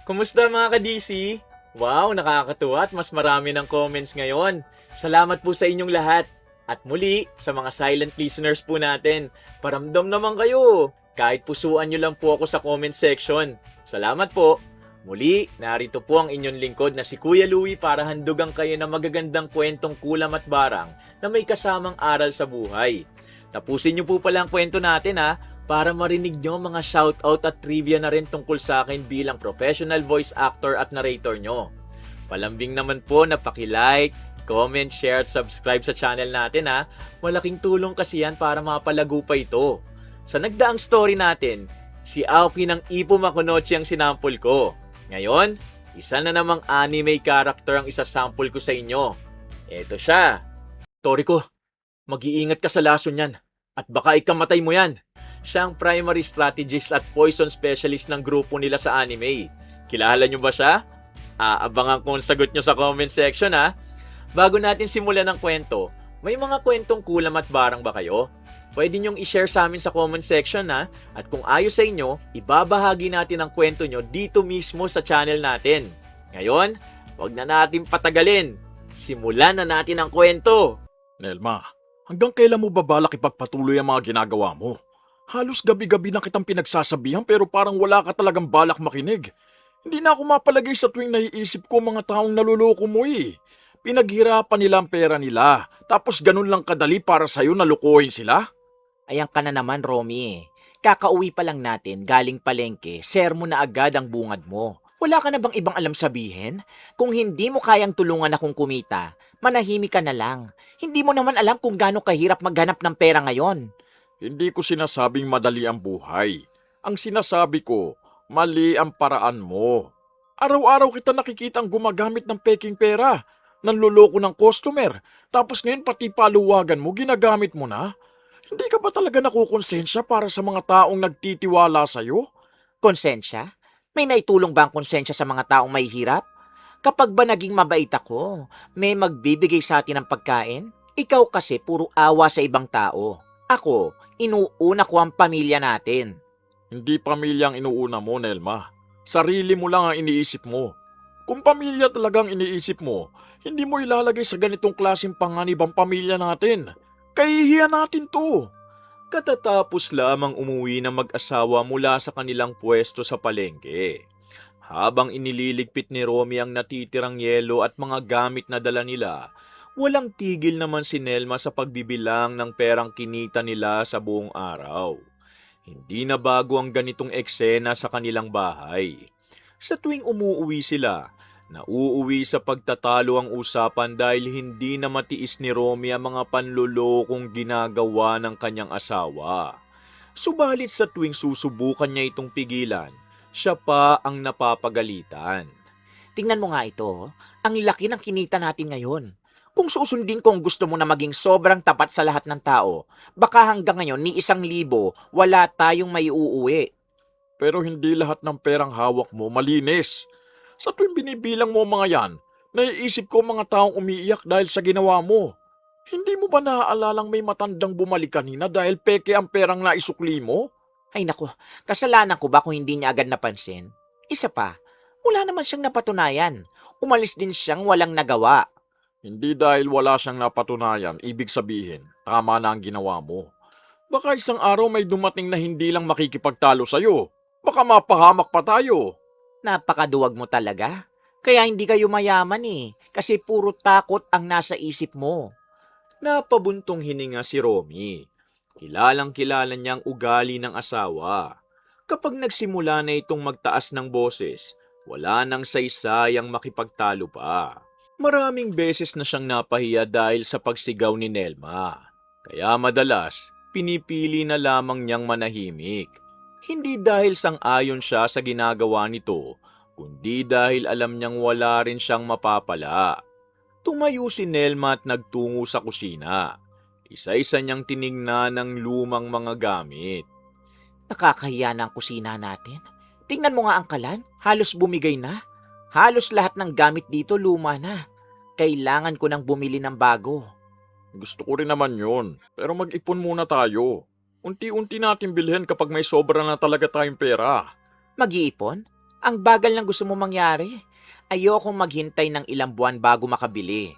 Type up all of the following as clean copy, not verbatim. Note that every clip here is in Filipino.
Kumusta mga ka-DC? Wow, nakakatuwa at mas marami ng comments ngayon. Salamat po sa inyong lahat. At muli, sa mga silent listeners po natin, paramdam naman kayo. Kahit pusuan nyo lang po ako sa comment section. Salamat po. Muli, narito po ang inyong lingkod na si Kuya Louie para handugan kayo ng magagandang kwentong kulam at barang na may kasamang aral sa buhay. Tapusin nyo po pala ang kwento natin para marinig nyo mga shoutout at trivia na rin tungkol sa akin bilang professional voice actor at narrator nyo. Palambing naman po na paki-like, comment, share at subscribe sa channel natin Malaking tulong kasi yan para mapalago pa ito. Sa nagdaang story natin, si Aoki ng Ippo Makunochi ang sinampol ko. Ngayon, isa na namang anime character ang isasample ko sa inyo. Eto siya. Toriko, mag-iingat ka sa lason yan at baka ikamatay mo yan. Siya ang primary strategist at poison specialist ng grupo nila sa anime. Kilala nyo ba siya? Aabangan ko ang sagot nyo sa comment section Bago natin simulan ang kwento, may mga kwentong kulam at barang ba kayo? Pwede nyong i-share sa amin sa comment section at kung ayos sa inyo, ibabahagi natin ang kwento nyo dito mismo sa channel natin. Ngayon, wag na natin patagalin. Simulan na natin ang kwento. Nelma, hanggang kailan mo ba balak ipagpatuloy ang mga ginagawa mo? Halos gabi-gabi na kitang pinagsasabihan pero parang wala ka talagang balak makinig. Hindi na ako mapalagay sa tuwing naiisip ko mga taong naluloko mo eh. Pinaghirapan nila ang pera nila, tapos ganun lang kadali para sa'yo nalukuhin sila? Ayan ka na naman, Romy. Kakauwi pa lang natin, galing palengke, sermon na agad ang bungad mo. Wala ka na bang ibang alam sabihin? Kung hindi mo kayang tulungan akong kumita, manahimik ka na lang. Hindi mo naman alam kung gaano kahirap maghanap ng pera ngayon. Hindi ko sinasabing madali ang buhay. Ang sinasabi ko, mali ang paraan mo. Araw-araw kita nakikitang gumagamit ng peking pera, nanloloko ng customer, tapos ngayon pati paluwagan mo ginagamit mo na? Hindi ka ba talaga nakukonsensya para sa mga taong nagtitiwala sa'yo? Konsensya? May naitulong ba ang konsensya sa mga taong may hirap? Kapag ba naging mabait ako, may magbibigay sa atin ng pagkain? Ikaw kasi puro awa sa ibang tao. Ako, inuuna ko ang pamilya natin. Hindi pamilyang inuuna mo, Nelma. Sarili mo lang ang iniisip mo. Kung pamilya talagang iniisip mo, hindi mo ilalagay sa ganitong klaseng panganib ang pamilya natin. Kahihiyan natin to. Katatapos lamang umuwi ng mag-asawa mula sa kanilang pwesto sa palengke. Habang inililigpit ni Romy ang natitirang yelo at mga gamit na dala nila, walang tigil naman si Nelma sa pagbibilang ng perang kinita nila sa buong araw. Hindi na bago ang ganitong eksena sa kanilang bahay. Sa tuwing umuuwi sila, nauuwi sa pagtatalo ang usapan dahil hindi na matiis ni Romy ang mga panlulokong ginagawa ng kanyang asawa. Subalit sa tuwing susubukan niya itong pigilan, siya pa ang napapagalitan. Tingnan mo nga ito, ang laki ng kinita natin ngayon. Kung susundin kong gusto mo na maging sobrang tapat sa lahat ng tao, baka hanggang ngayon ni 1,000 wala tayong may uuwi. Pero hindi lahat ng perang hawak mo malinis. Sa tuwing binibilang mo mga yan, naiisip ko mga taong umiiyak dahil sa ginawa mo. Hindi mo ba naaalalang may matandang bumalik kanina dahil peke ang perang naisukli mo? Ay nako, kasalanan ko ba kung hindi niya agad napansin? Isa pa, wala naman siyang napatunayan. Umalis din siyang walang nagawa. Hindi dahil wala siyang napatunayan, ibig sabihin, tama na ang ginawa mo. Baka isang araw may dumating na hindi lang makikipagtalo sa'yo. Baka mapahamak pa tayo. Napakaduwag mo talaga. Kaya hindi kayo mayaman kasi puro takot ang nasa isip mo. Napabuntong hininga si Romy. Kilalang kilala niya ang ugali ng asawa. Kapag nagsimula na itong magtaas ng boses, wala nang saysayang makipagtalo pa. Maraming beses na siyang napahiya dahil sa pagsigaw ni Nelma. Kaya madalas, pinipili na lamang niyang manahimik. Hindi dahil sang-ayon siya sa ginagawa nito, kundi dahil alam niyang wala rin siyang mapapala. Tumayo si Nelma at nagtungo sa kusina. Isa-isa niyang tiningnan ang lumang mga gamit. Nakakahiya na ang kusina natin. Tingnan mo nga ang kalan, halos bumigay na. Halos lahat ng gamit dito luma na. Kailangan ko nang bumili ng bago. Gusto ko rin naman yun, pero mag-ipon muna tayo. Unti-unti natin bilhin kapag may sobra na talaga tayong pera. Mag-iipon? Ang bagal ng gusto mo mangyari. Ayokong maghintay ng ilang buwan bago makabili.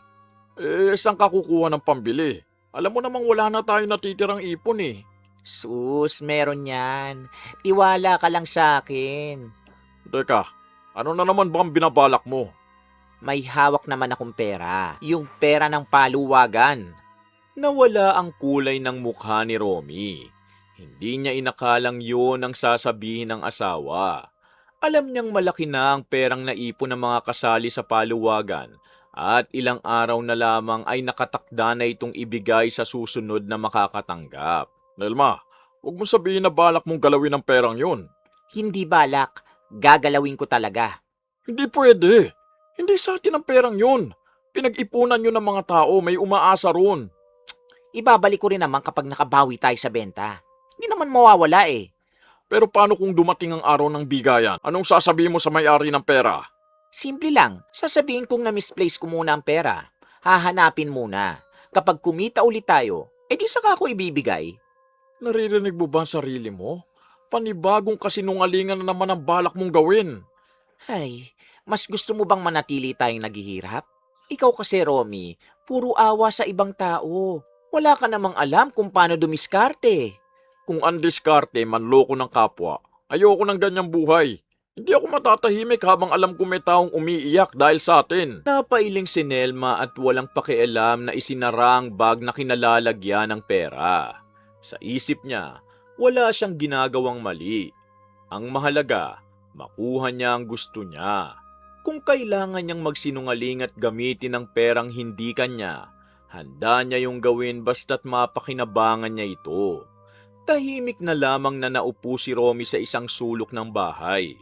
Saan ka kukuha ng pambili? Alam mo namang wala na tayo natitirang ipon eh. Sus, meron yan. Tiwala ka lang sa akin. Teka, ano na naman bang binabalak mo? May hawak naman akong pera. Yung pera ng paluwagan. Nawala ang kulay ng mukha ni Romy. Hindi niya inakalang yun ang sasabihin ng asawa. Alam niyang malaki na ang perang naipon ng mga kasali sa paluwagan at ilang araw na lamang ay nakatakda na itong ibigay sa susunod na makakatanggap. Nelma, huwag mo sabihin na balak mong galawin ang perang yun. Hindi balak. Gagalawin ko talaga. Hindi pwede. Hindi sa atin ang perang yun. Pinag-ipunan yun ng mga tao, may umaasa ron. Ibabalik ko rin naman kapag nakabawi tayo sa benta. Hindi naman mawawala eh. Pero paano kung dumating ang araw ng bigayan? Anong sasabihin mo sa may-ari ng pera? Simple lang. Sasabihin kong na-misplace ko muna ang pera. Hahanapin muna. Kapag kumita ulit tayo, edi saka ako ibibigay. Naririnig mo ba ang sarili mo? Panibagong kasinungalingan na naman ang balak mong gawin. Ay, mas gusto mo bang manatili tayong naghihirap? Ikaw kasi, Romy, puro awa sa ibang tao. Wala ka namang alam kung paano dumiskarte. Kung andiskarte, manloko ng kapwa, ayoko ng ganyang buhay. Hindi ako matatahimik habang alam kong may taong umiiyak dahil sa atin. Napailing si Nelma at walang pakialam na isinara ang bag na kinalalagyan ng pera. Sa isip niya, wala siyang ginagawang mali. Ang mahalaga, makuha niya ang gusto niya. Kung kailangan niyang magsinungaling at gamitin ang perang hindi kanya, handa niya yung gawin basta't mapakinabangan niya ito. Tahimik na lamang na naupo si Romy sa isang sulok ng bahay.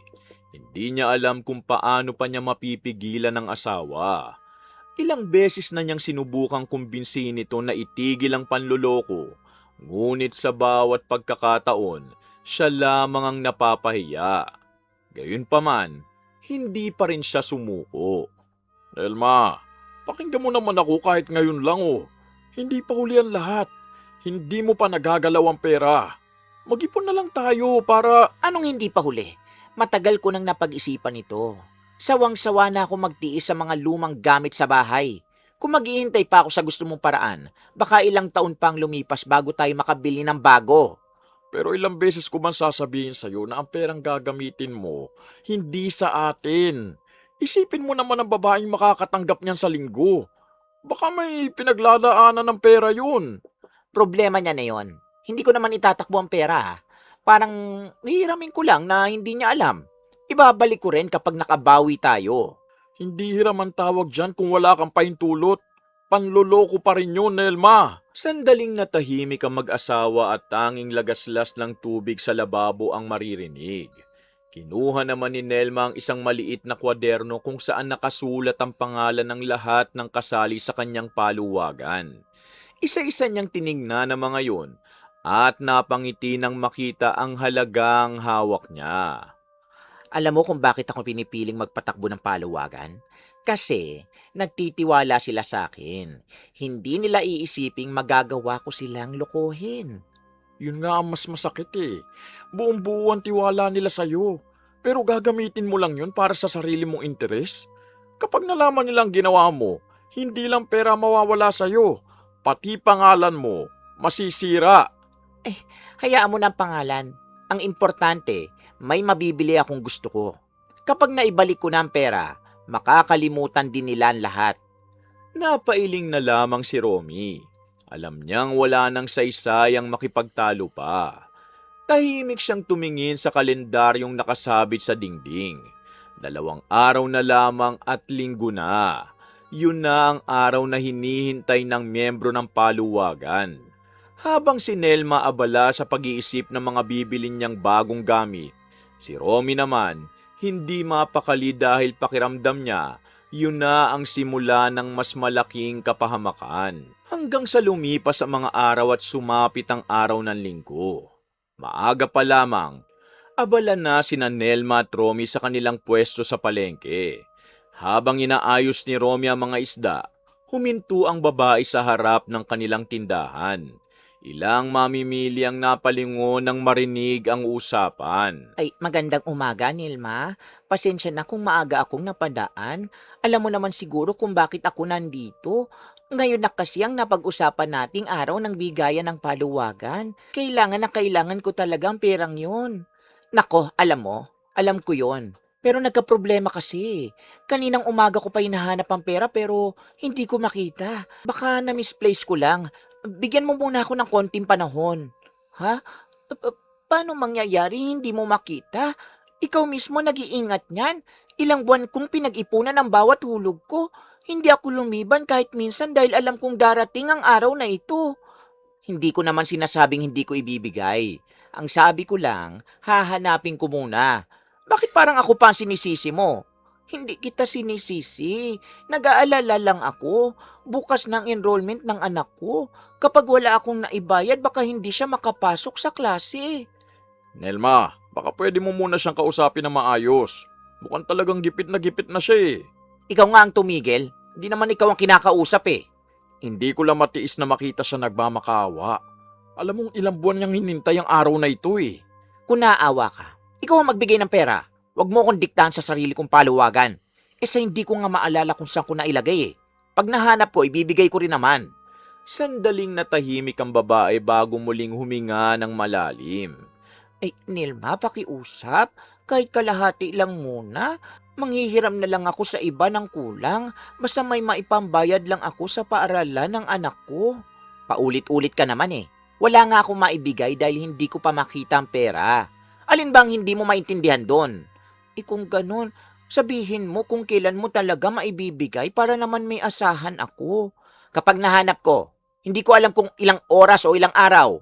Hindi niya alam kung paano pa niya mapipigilan ang asawa. Ilang beses na niyang sinubukang kumbinsihin ito na itigil ang panloloko. Ngunit sa bawat pagkakataon, siya lamang ang napapahiya. Gayunpaman, hindi pa rin siya sumuko. Nelma, pakinggan mo naman ako kahit ngayon lang oh. Hindi pa huli ang lahat. Hindi mo pa nagagalaw ang pera. Mag-ipon na lang tayo para... Anong hindi pa huli? Matagal ko nang napag-isipan ito. Sawang-sawa na ako magtiis sa mga lumang gamit sa bahay. Kung maghihintay pa ako sa gusto mong paraan, baka ilang taon pang lumipas bago tayo makabili ng bago. Pero ilang beses ko man sasabihin sa'yo na ang perang gagamitin mo, hindi sa atin. Isipin mo naman ang babaeng makakatanggap niyan sa linggo. Baka may pinaglalaanan ng pera yun. Problema niya na yon. Hindi ko naman itatakbo ang pera ha. Parang hihiramin ko lang na hindi niya alam. Ibabalik ko rin kapag nakabawi tayo. Hindi hiram ang tawag dyan kung wala kang pahintulot. Panloloko pa rin yun, Nelma. Sandaling natahimik ang mag-asawa at tanging lagaslas ng tubig sa lababo ang maririnig. Kinuha naman ni Nelma ang isang maliit na kwaderno kung saan nakasulat ang pangalan ng lahat ng kasali sa kanyang paluwagan. Isa-isa niyang tiningnan ang mga yun at napangiti nang makita ang halagang hawak niya. Alam mo kung bakit ako pinipiling magpatakbo ng paluwagan? Kasi nagtitiwala sila sa akin. Hindi nila iisiping magagawa ko silang lokohin. Yun nga ang mas masakit eh. Buong-buo ang tiwala nila sa'yo. Pero gagamitin mo lang yun para sa sarili mong interes? Kapag nalaman nilang ginawa mo, hindi lang pera mawawala sa'yo. Pati pangalan mo, masisira. Hayaan mo na ang pangalan. Ang importante, may mabibili akong gusto ko. Kapag naibalik ko na ang pera, makakalimutan din nila ang lahat. Napailing na lamang si Romy. Alam niyang wala nang saysayang makipagtalo pa. Tahimik siyang tumingin sa kalendaryong nakasabit sa dingding. 2 araw na lamang at linggo na. Yun na ang araw na hinihintay ng miyembro ng paluwagan. Habang si Nelma abala sa pag-iisip ng mga bibilin niyang bagong gamit, si Romy naman hindi mapakali dahil pakiramdam niya yun na ang simula ng mas malaking kapahamakan. Hanggang sa lumipas ang mga araw at sumapit ang araw ng linggo. Maaga pa lamang, abala na sina Nelma at Romy sa kanilang pwesto sa palengke. Habang inaayos ni Romy ang mga isda, huminto ang babae sa harap ng kanilang tindahan. Ilang mamimili ang napalingon nang marinig ang usapan. Ay, magandang umaga, Nilma. Pasensya na kung maaga akong napadaan. Alam mo naman siguro kung bakit ako nandito. Ngayon na kasi ang napag-usapan nating araw ng bigayan ng paluwagan. Kailangan ko talagang perang yun. Nako, alam ko yon. Pero nagka-problema kasi. Kaninang umaga ko pa hinahanap ang pera pero hindi ko makita. Baka na-misplace ko lang. Bigyan mo muna ako ng konting panahon. Ha? Paano mangyayari hindi mo makita? Ikaw mismo nag-iingat niyan. Ilang buwan kong pinag-ipunan ang bawat hulog ko. Hindi ako lumiban kahit minsan dahil alam kong darating ang araw na ito. Hindi ko naman sinasabing hindi ko ibibigay. Ang sabi ko lang, hahanapin ko muna. Bakit parang ako pa ang sinisisi mo? Hindi kita sinisisi. Nag-aalala lang ako. Bukas ng enrollment ng anak ko. Kapag wala akong naibayad, baka hindi siya makapasok sa klase. Nelma, baka pwede mo muna siyang kausapin na maayos. Mukhang talagang gipit na siya eh. Ikaw nga ang tumigil. Hindi naman ikaw ang kinakausap eh. Hindi ko lang matiis na makita siya nagmamakawa. Alam mong ilang buwan niyang hinintay ang araw na ito eh. Kung naawa ka, ikaw ang magbigay ng pera. Huwag mo akong diktahan sa sarili kong paluwagan. Sa hindi ko nga maalala kung saan ko nailagay eh. Pag nahanap ko, ibibigay ko rin naman. Sandaling natahimik ang babae bago muling huminga ng malalim. Ay, Nilma, pakiusap. Kahit kalahati lang muna. Manghihiram na lang ako sa iba ng kulang. Basta may maipambayad lang ako sa paaralan ng anak ko. Paulit-ulit ka naman eh. Wala nga akong maibigay dahil hindi ko pa makita ang pera. Alin bang hindi mo maintindihan doon? Kung ganun, sabihin mo kung kailan mo talaga maibibigay para naman may asahan ako. Kapag nahanap ko, hindi ko alam kung ilang oras o ilang araw.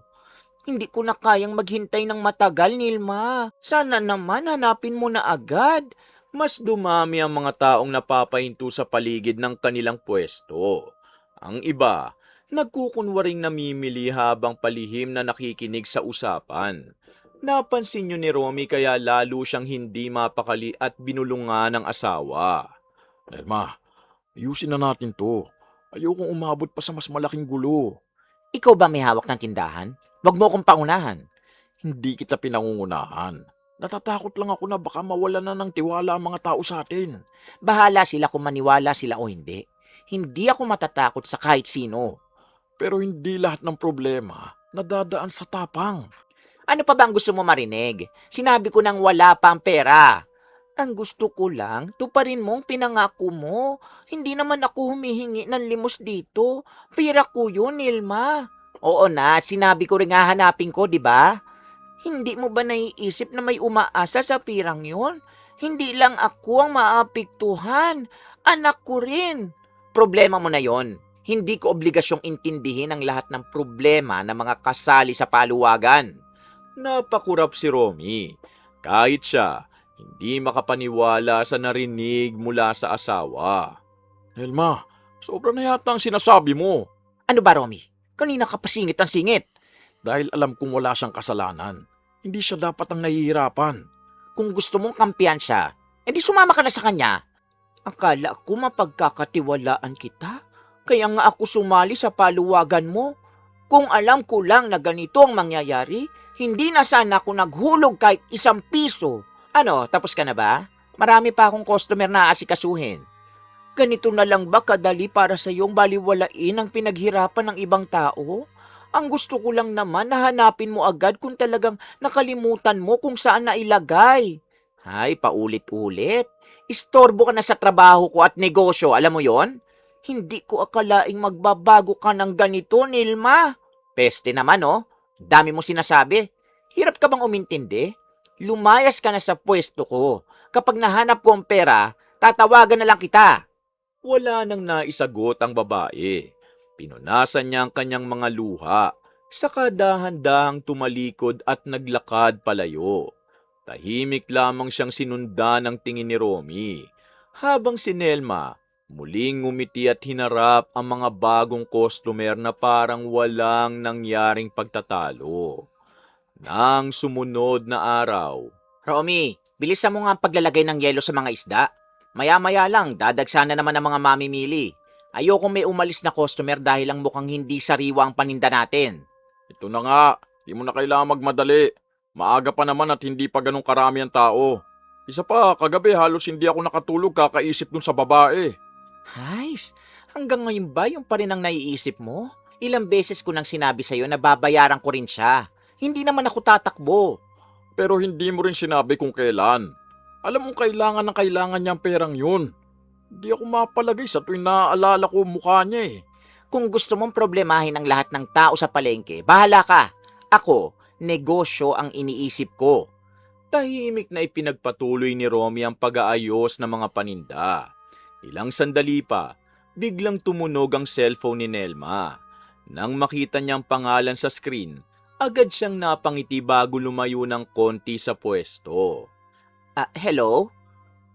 Hindi ko na kayang maghintay ng matagal, Nilma. Sana naman hanapin mo na agad. Mas dumami ang mga taong napapahinto sa paligid ng kanilang pwesto. Ang iba, nagkukunwaring namimili habang palihim na nakikinig sa usapan. Napansin niyo ni Romy kaya lalo siyang hindi mapakali at binulungan ng asawa. Nelma, ayusin na natin to. Ayokong umabot pa sa mas malaking gulo. Ikaw ba may hawak ng tindahan? Wag mo akong paunahan. Hindi kita pinangungunahan. Natatakot lang ako na baka mawala na ng tiwala ang mga tao sa atin. Bahala sila kung maniwala sila o hindi. Hindi ako matatakot sa kahit sino. Pero hindi lahat ng problema nadadaan sa tapang. Ano pa ba ang gusto mo marinig? Sinabi ko nang wala pa ang pera. Ang gusto ko lang, tuparin mong pinangako mo. Hindi naman ako humihingi ng limos dito. Pera ko yun, Nilma. Oo na, sinabi ko rin hahanapin ko, di ba? Hindi mo ba naiisip na may umaasa sa pirang yun? Hindi lang ako ang maapektuhan. Anak ko rin. Problema mo na yon. Hindi ko obligasyong intindihin ang lahat ng problema ng mga kasali sa paluwagan. Napakurap si Romy. Kahit siya, hindi makapaniwala sa narinig mula sa asawa. Nelma, sobra na yata ang sinasabi mo. Ano ba, Romy? Kanina ka pa singit ang singit. Dahil alam kong wala siyang kasalanan. Hindi siya dapat ang nahihirapan. Kung gusto mong kampiyan siya, edi sumama ka na sa kanya. Akala ko mapagkakatiwalaan kita. Kaya nga ako sumali sa paluwagan mo. Kung alam ko lang na ganito ang mangyayari, hindi na sana ako naghulog kahit 1 piso. Ano, tapos ka na ba? Marami pa akong customer na aasikasuhin. Ganito na lang ba kadali para sa iyong baliwalain ang pinaghirapan ng ibang tao? Ang gusto ko lang naman na hanapin mo agad kung talagang nakalimutan mo kung saan nailagay. Hay, paulit-ulit. Istorbo ka na sa trabaho ko at negosyo, alam mo yon? Hindi ko akalaing magbabago ka ng ganito, Nilma. Peste naman, oh. Dami mo sinasabi. Hirap ka bang umintindi? Lumayas ka na sa pwesto ko. Kapag nahanap ko ang pera, tatawagan na lang kita. Wala nang naisagot ang babae. Pinunasan niya ang kanyang mga luha. Saka dahan-dahang tumalikod at naglakad palayo. Tahimik lamang siyang sinundan ng tingin ni Romy. Habang si Nelma, muling ngumiti at hinarap ang mga bagong customer na parang walang nangyaring pagtatalo. Nang sumunod na araw, Romy, bilisan mo nga ang paglalagay ng yelo sa mga isda. Maya-maya lang, dadagsa na naman ang mga mamimili. Ayoko may umalis na customer dahil lang mukhang hindi sariwa ang paninda natin. Ito na nga, di mo na kailangan magmadali. Maaga pa naman at hindi pa ganun karami ang tao. Isa pa, kagabi halos hindi ako nakatulog kakaisip dun sa babae. Hays, hanggang ngayon ba yung pa rin ang naiisip mo? Ilang beses ko nang sinabi sa'yo na babayaran ko rin siya. Hindi naman ako tatakbo. Pero hindi mo rin sinabi kung kailan. Alam mong kailangan niya ang perang yun. Hindi ako mapalagay sa tuwing naaalala ko mukha niya eh. Kung gusto mong problemahin ang lahat ng tao sa palengke, bahala ka. Ako, negosyo ang iniisip ko. Tahimik na ipinagpatuloy ni Romy ang pag-aayos ng mga paninda. Ilang sandali pa, biglang tumunog ang cellphone ni Nelma. Nang makita niyang pangalan sa screen, agad siyang napangiti bago lumayo ng konti sa pwesto. Hello?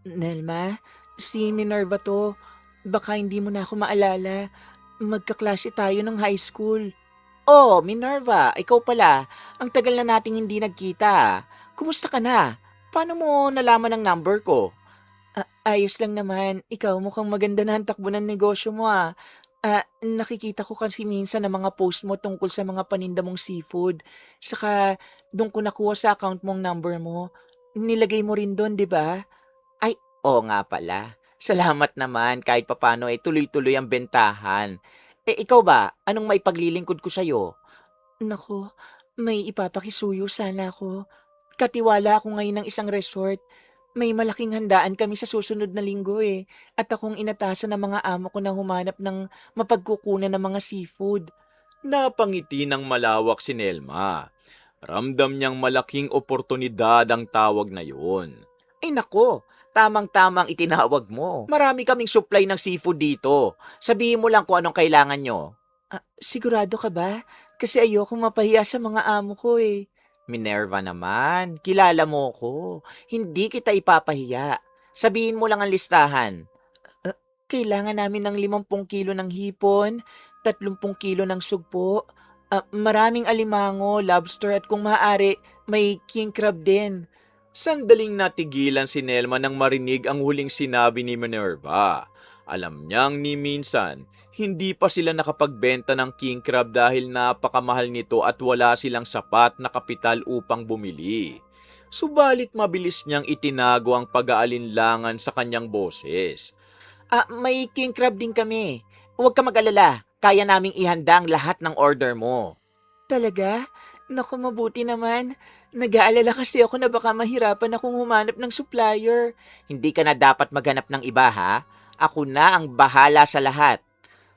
Nelma, si Minerva to. Baka hindi mo na ako maalala. Magkaklase tayo ng high school. Oh, Minerva, ikaw pala. Ang tagal na nating hindi nagkita. Kumusta ka na? Paano mo nalaman ang number ko? Ayos lang naman. Ikaw mukhang maganda na ang takbo ng negosyo mo nakikita ko kasi minsan ang mga post mo tungkol sa mga paninda mong seafood. Saka doon ko nakuha sa account mong number mo. Nilagay mo rin doon, di ba? Ay, oo nga pala. Salamat naman kahit papano tuloy-tuloy ang bentahan. Ikaw ba? Anong maipaglilingkod ko sa'yo? Nako, may ipapakisuyo sana ako. Katiwala ako ngayon ng isang resort. May malaking handaan kami sa susunod na linggo at akong inatasan ng mga amo ko na humanap ng mapagkukunan ng mga seafood. Napangiti ng malawak si Nelma. Ramdam niyang malaking oportunidad ang tawag na yun. Ay nako, tamang-tamang itinawag mo. Marami kaming supply ng seafood dito. Sabihin mo lang kung anong kailangan nyo. Sigurado ka ba? Kasi ayoko mapahiya sa mga amo ko Minerva naman, kilala mo ko. Hindi kita ipapahiya. Sabihin mo lang ang listahan. Kailangan namin ng 50 kilo ng hipon, 30 kilo ng sugpo, maraming alimango, lobster at kung maaari, may king crab din. Sandaling natigilan si Nelma nang marinig ang huling sinabi ni Minerva. Alam niyang ni minsan, hindi pa sila nakapagbenta ng king crab dahil napakamahal nito at wala silang sapat na kapital upang bumili. Subalit mabilis niyang itinago ang pag-aalinlangan sa kanyang boses. May king crab din kami. Huwag ka mag-alala. Kaya naming ihanda ang lahat ng order mo. Talaga? Naku, mabuti naman. Nag-aalala kasi ako na baka mahirapan akong humanap ng supplier. Hindi ka na dapat maghanap ng iba ha. Ako na ang bahala sa lahat.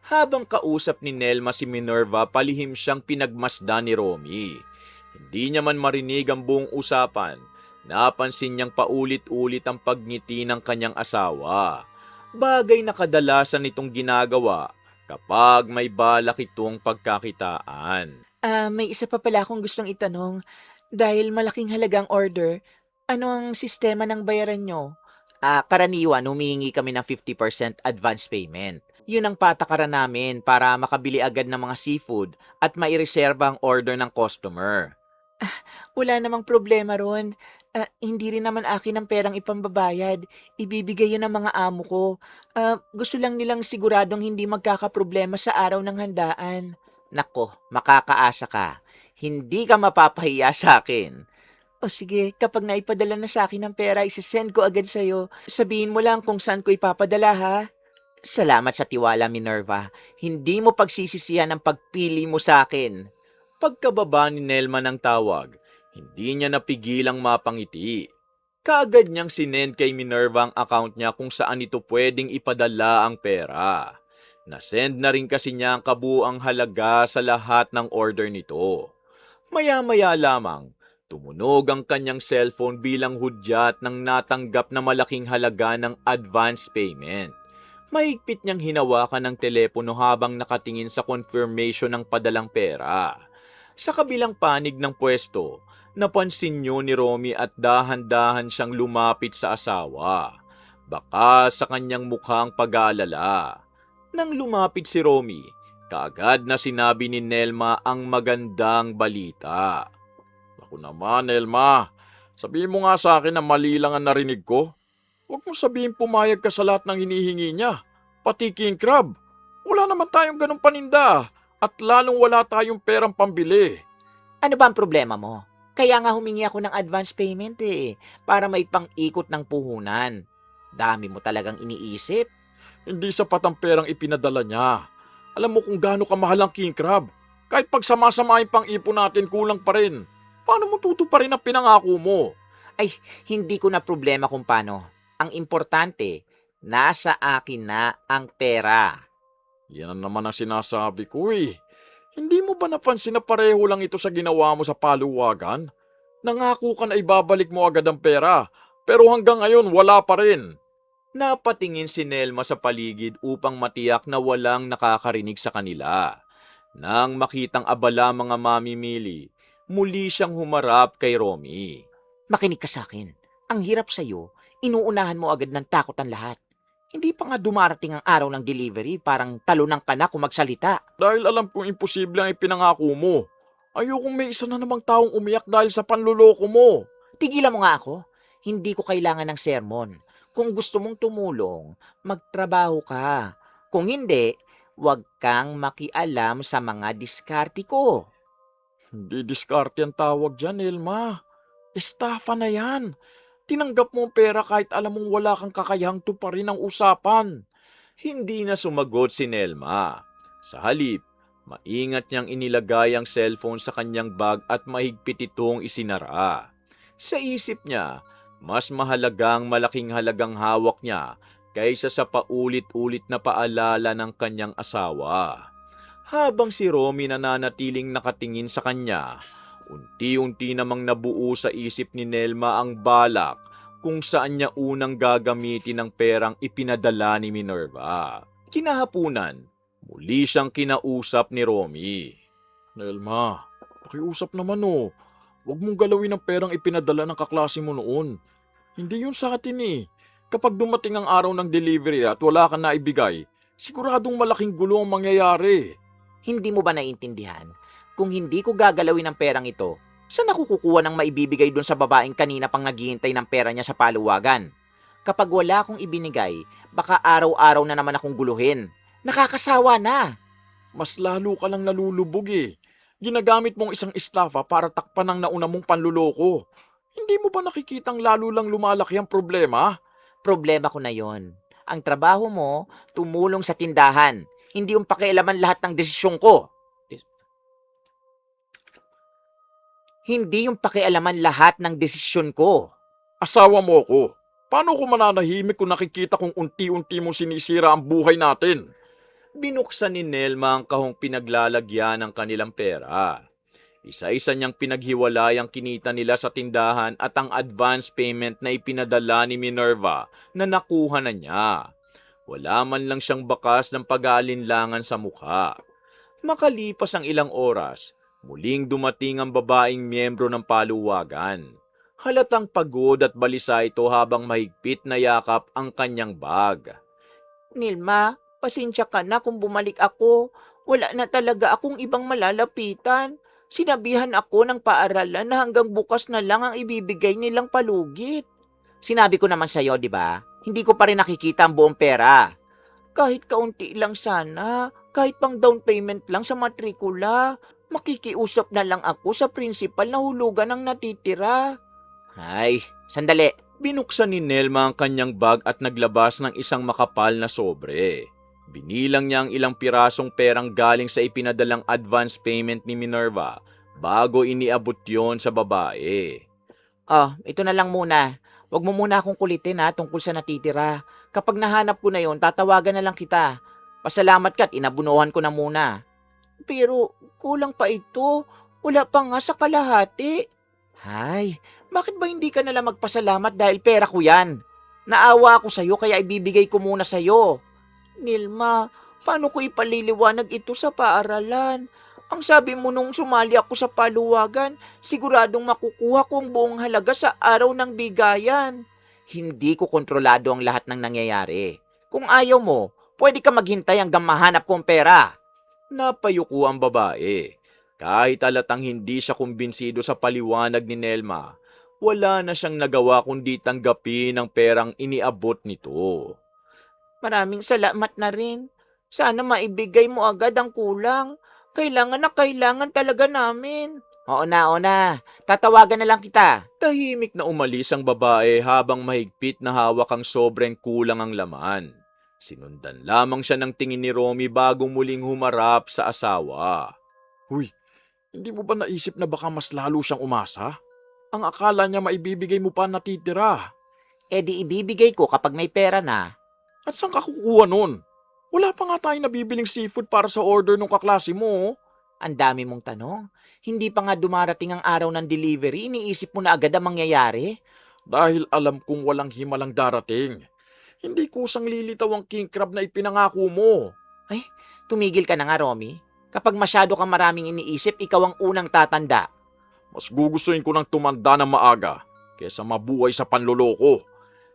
Habang kausap ni Nelma si Minerva, palihim siyang pinagmasdan ni Romy. Hindi niya man marinig ang buong usapan. Napansin niyang paulit-ulit ang pagngiti ng kanyang asawa. Bagay na kadalasan itong ginagawa kapag may balak itong pagkakitaan. May isa pa pala akong gustong itanong. Dahil malaking halagang order, ano ang sistema ng bayaran nyo? Karaniwan, humihingi kami ng 50% advance payment. Yun ang patakaran namin para makabili agad ng mga seafood at maireserba ang order ng customer. Wala namang problema ron. Hindi rin naman akin ang perang ipambabayad. Ibibigay yun ng mga amo ko. Gusto lang nilang siguradong hindi magkakaproblema sa araw ng handaan. Nako, makakaasa ka. Hindi ka mapapahiya sa akin. O sige, kapag naipadala na sa akin ang pera, isasend ko agad sa'yo. Sabihin mo lang kung saan ko ipapadala ha. Salamat sa tiwala, Minerva. Hindi mo pagsisisihan ang pagpili mo sa akin. Pagkababa ni Nelma ng tawag, hindi niya napigilang mapangiti. Kaagad niyang sinend kay Minerva ang account niya kung saan ito pwedeng ipadala ang pera. Nasend na rin kasi niya ang kabuang halaga sa lahat ng order nito. Maya-maya lamang, tumunog ang kanyang cellphone bilang hudyat ng natanggap na malaking halaga ng advance payment. Mahigpit niyang hinawakan ng telepono habang nakatingin sa confirmation ng padalang pera. Sa kabilang panig ng pwesto, napansin niyo ni Romy at dahan-dahan siyang lumapit sa asawa. Baka sa kanyang mukhang pag-aalala. Nang lumapit si Romy, kaagad na sinabi ni Nelma ang magandang balita. Ako naman, Nelma. Sabihin mo nga sa akin na mali lang ang narinig ko. Huwag mo sabihin pumayag ka sa lahat ng hinihingi niya. Pati king crab. Wala naman tayong ganong paninda. At lalong wala tayong perang pambili. Ano ba ang problema mo? Kaya nga humingi ako ng advance payment para may pang-ikot ng puhunan. Dami mo talagang iniisip. Hindi sapat ang perang ipinadala niya. Alam mo kung gaano kamahal ang king crab. Kahit pagsama-samahin pang ipon natin, kulang pa rin. Paano mo tutuparin ang pinangako mo? Hindi ko na problema kung paano. Ang importante, nasa akin na ang pera. Yan ang naman ang sinasabi ko eh. Hindi mo ba napansin na pareho lang ito sa ginawa mo sa paluwagan? Nangako ka na ibabalik mo agad ang pera, pero hanggang ngayon wala pa rin. Napatingin si Nelma sa paligid upang matiyak na walang nakakarinig sa kanila. Nang makitang abala mga mamimili, muli siyang humarap kay Romy. Makinig ka sa akin. Ang hirap sa'yo, inuunahan mo agad ng takot ang lahat. Hindi pa nga dumarating ang araw ng delivery, parang talunan ka na kung magsalita. Dahil alam kong imposible ang ipinangako mo. Ayokong may isa na namang taong umiyak dahil sa panluloko mo. Tigilan mo nga ako. Hindi ko kailangan ng sermon. Kung gusto mong tumulong, magtrabaho ka. Kung hindi, huwag kang makialam sa mga diskarte ko. Hindi diskarte ang tawag dyan, Elma. Estafa na yan. Tinanggap mo ang pera kahit alam mong wala kang kakayahang tuparin ang usapan. Hindi na sumagot si Nelma. Sa halip, maingat niyang inilagay ang cellphone sa kanyang bag at mahigpit itong isinara. Sa isip niya, mas mahalagang malaking halagang hawak niya kaysa sa paulit-ulit na paalala ng kanyang asawa. Habang si Romy nananatiling nakatingin sa kanya, unti-unti namang nabuo sa isip ni Nelma ang balak kung saan niya unang gagamitin ang perang ipinadala ni Minerva. Kinahapunan, muli siyang kinausap ni Romy. Nelma, pakiusap naman oh. Huwag mong galawin ang perang ipinadala ng kaklase mo noon. Hindi yun sa atin eh. Kapag dumating ang araw ng delivery at wala kang naibigay, siguradong malaking gulo ang mangyayari. Hindi mo ba naiintindihan? Kung hindi ko gagalawin ang perang ito, saan ako kukuha ng maibibigay doon sa babaeng kanina pang naghihintay ng pera niya sa paluwagan? Kapag wala akong ibinigay, baka araw-araw na naman akong guluhin. Nakakasawa na. Mas lalo ka lang nalulubog eh. Ginagamit mong isang estafa para takpan ang nauna mong panluloko. Hindi mo ba nakikitang lalo lang lumalaki ang problema? Problema ko na yon. Ang trabaho mo, tumulong sa tindahan. Hindi yung pakialaman lahat ng desisyon ko. Hindi yung pakialaman lahat ng desisyon ko. Asawa mo ko. Paano ko mananahimik kung nakikita kong unti-unti mong sinisira ang buhay natin? Binuksan ni Nelma ang kahong pinaglalagyan ng kanilang pera. Isa-isa niyang pinaghiwalay ang kinita nila sa tindahan at ang advance payment na ipinadala ni Minerva na nakuha na niya. Wala man lang siyang bakas ng pag-aalinlangan sa mukha. Makalipas ang ilang oras, muling dumating ang babaeng miyembro ng paluwagan. Halatang pagod at balisa ito habang mahigpit na yakap ang kanyang bag. Nilma, pasensya ka na kung bumalik ako. Wala na talaga akong ibang malalapitan. Sinabihan ako ng paaralan na hanggang bukas na lang ang ibibigay nilang palugit. Sinabi ko naman sa'yo, di ba? Hindi ko pa rin nakikita ang buong pera. Kahit kaunti lang sana, kahit pang down payment lang sa matrikula, makikiusap na lang ako sa principal na hulugan ang natitira. Ay, sandali. Binuksan ni Nelma ang kanyang bag at naglabas ng isang makapal na sobre. Binilang niya ang ilang pirasong perang galing sa ipinadalang advance payment ni Minerva bago iniabot yon sa babae. Ito na lang muna. Huwag mo muna akong kulitin tungkol sa natitira. Kapag nahanap ko na yon, tatawagan na lang kita. Pasalamat ka at inabunuhan ko na muna. Pero kulang pa ito. Wala pa nga sa kalahati. Hay, bakit ba hindi ka nalang magpasalamat dahil pera ko yan? Naawa ako sa'yo kaya ibibigay ko muna sa'yo. Nilma, paano ko ipaliliwanag ito sa paaralan? Ang sabi mo nung sumali ako sa paluwagan, siguradong makukuha ko ang buong halaga sa araw ng bigayan. Hindi ko kontrolado ang lahat ng nangyayari. Kung ayaw mo, pwede ka maghintay hanggang mahanap kong pera. Napayuko ang babae. Kahit halatang hindi siya kumbinsido sa paliwanag ni Nelma, wala na siyang nagawa kundi tanggapin ang perang iniabot nito. Maraming salamat na rin. Sana maibigay mo agad ang kulang. Kailangan talaga namin. Oo na. Tatawagan na lang kita. Tahimik na umalis ang babae habang mahigpit na hawak ang sobrang kulang ang laman. Sinundan lamang siya ng tingin ni Romy bago muling humarap sa asawa. Huy, hindi mo ba naisip na baka mas lalo siyang umasa? Ang akala niya maibibigay mo pa natitira. E di ibibigay ko kapag may pera na. At saan ka kukuha nun? Wala pa nga tayong nabibiling seafood para sa order ng kaklase mo. Ang dami mong tanong. Hindi pa nga dumarating ang araw ng delivery, iniisip mo na agad ang mangyayari? Dahil alam kong walang himalang darating. Hindi kusang lilitaw ang king crab na ipinangako mo. Tumigil ka na nga, Romy. Kapag masyado kang maraming iniisip, ikaw ang unang tatanda. Mas gugustuhin ko ng tumanda na maaga kesa mabuhay sa panloloko.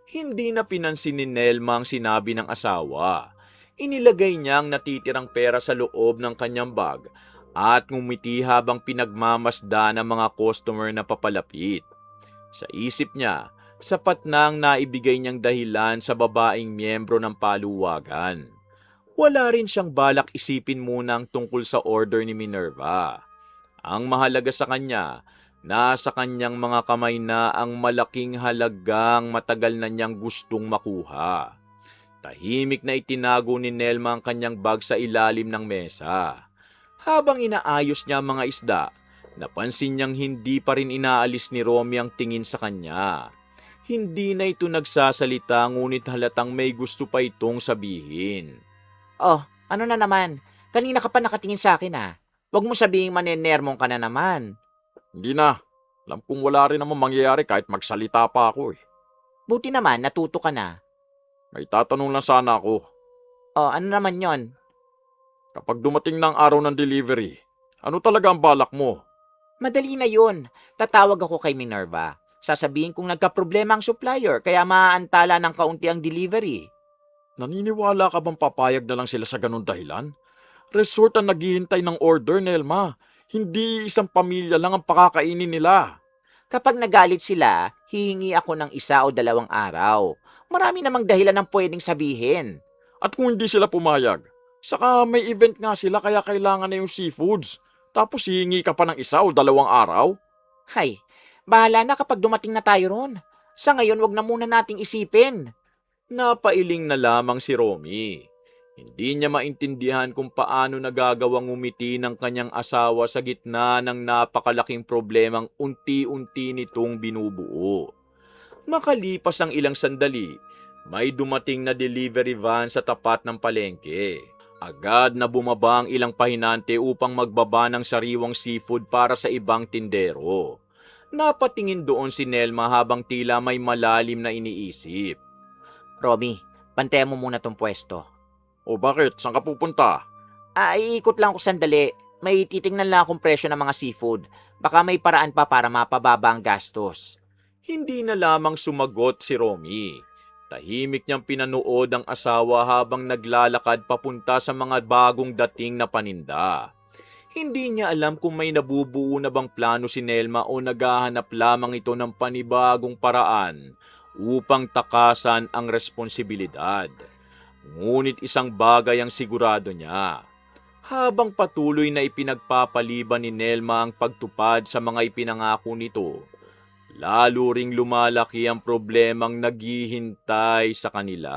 Hindi na pinansin ni Nelma ang sinabi ng asawa. Inilagay niya ang natitirang pera sa loob ng kanyang bag at ngumiti habang pinagmamasda ng mga customer na papalapit. Sa isip niya, sapat na ang naibigay niyang dahilan sa babaeng miyembro ng paluwagan. Wala rin siyang balak isipin muna ang tungkol sa order ni Minerva. Ang mahalaga sa kanya, nasa kanyang mga kamay na ang malaking halagang matagal na niyang gustong makuha. Tahimik na itinago ni Nelma ang kanyang bag sa ilalim ng mesa. Habang inaayos niya ang mga isda, napansin niyang hindi pa rin inaalis ni Romy ang tingin sa kanya. Hindi na ito nagsasalita ngunit halatang may gusto pa itong sabihin. Oh, ano na naman? Kanina ka pa nakatingin sa akin Huwag mo sabihing manenermong ka na naman. Hindi na. Alam kong wala rin naman mangyayari kahit magsalita pa ako. Buti naman, natuto ka na. May tatanong lang sana ako. Oh, ano naman yon? Kapag dumating ng araw ng delivery, ano talaga ang balak mo? Madali na yun. Tatawag ako kay Minerva. Sasabihin kong nagka-problema ang supplier kaya maaantala ng kaunti ang delivery. Naniniwala ka bang papayag na lang sila sa ganun dahilan? Resort ang naghihintay ng order, Nelma. Hindi isang pamilya lang ang pakakainin nila. Kapag nagalit sila, hihingi ako ng 1 o 2 araw. Marami namang dahilan ang pwedeng sabihin. At kung hindi sila pumayag, saka may event nga sila kaya kailangan na yung seafoods. Tapos hihingi ka pa ng 1 o 2 araw? Hay, bahala na kapag dumating na tayo ron. Sa ngayon, wag na muna nating isipin. Napailing na lamang si Romy. Hindi niya maintindihan kung paano nagagawang umiti ng kanyang asawa sa gitna ng napakalaking problemang unti-unti nitong binubuo. Makalipas ang ilang sandali, may dumating na delivery van sa tapat ng palengke. Agad na bumaba ang ilang pahinante upang magbaba ng sariwang seafood para sa ibang tindero. Napatingin doon si Nelma habang tila may malalim na iniisip. Romy, bantayan mo muna tong pwesto. O bakit? Saan ka pupunta? Iikot lang ko sandali. May titingnan lang akong presyo ng mga seafood. Baka may paraan pa para mapababa ang gastos. Hindi na lamang sumagot si Romy. Tahimik niyang pinanood ang asawa habang naglalakad papunta sa mga bagong dating na paninda. Hindi niya alam kung may nabubuo na bang plano si Nelma o naghahanap lamang ito ng panibagong paraan upang takasan ang responsibilidad. Ngunit isang bagay ang sigurado niya. Habang patuloy na ipinagpapaliban ni Nelma ang pagtupad sa mga ipinangako nito, lalo ring lumalaki ang problemang naghihintay sa kanila.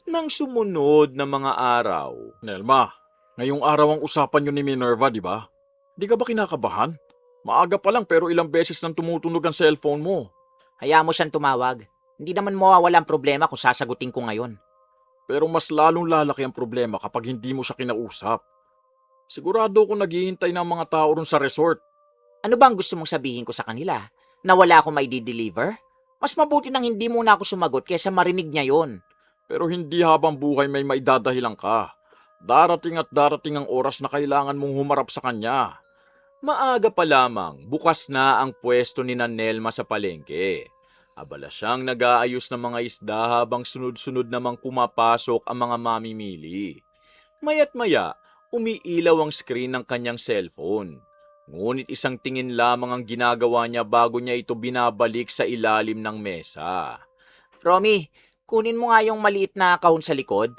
Nang sumunod na mga araw, Nelma, ngayong araw ang usapan yun ni Minerva, di ba? Di ka ba kinakabahan? Maaga pa lang pero ilang beses nang tumutunog ang cellphone mo. Hayaan mo siyang tumawag. Hindi naman mawawala ang problema kung sasagutin ko ngayon. Pero mas lalong lalaki ang problema kapag hindi mo siya kinausap. Sigurado ko naghihintay ng mga tao ron sa resort. Ano ba ang gusto mong sabihin ko sa kanila? Na wala akong may deliver? Mas mabuti nang hindi muna ako sumagot kaysa marinig niya yon. Pero hindi habang buhay may maidadahilan ka. Darating at darating ang oras na kailangan mong humarap sa kanya. maaga pa lamang bukas na ang pwesto ni Nelma sa palengke. Abala siyang nag-aayos ng mga isda habang sunod-sunod namang pumapasok ang mga mamimili. Maya't maya, umiilaw ang screen ng kanyang cellphone. Ngunit isang tingin lamang ang ginagawa niya bago niya ito binabalik sa ilalim ng mesa. Romy, kunin mo nga yung maliit na kahon sa likod.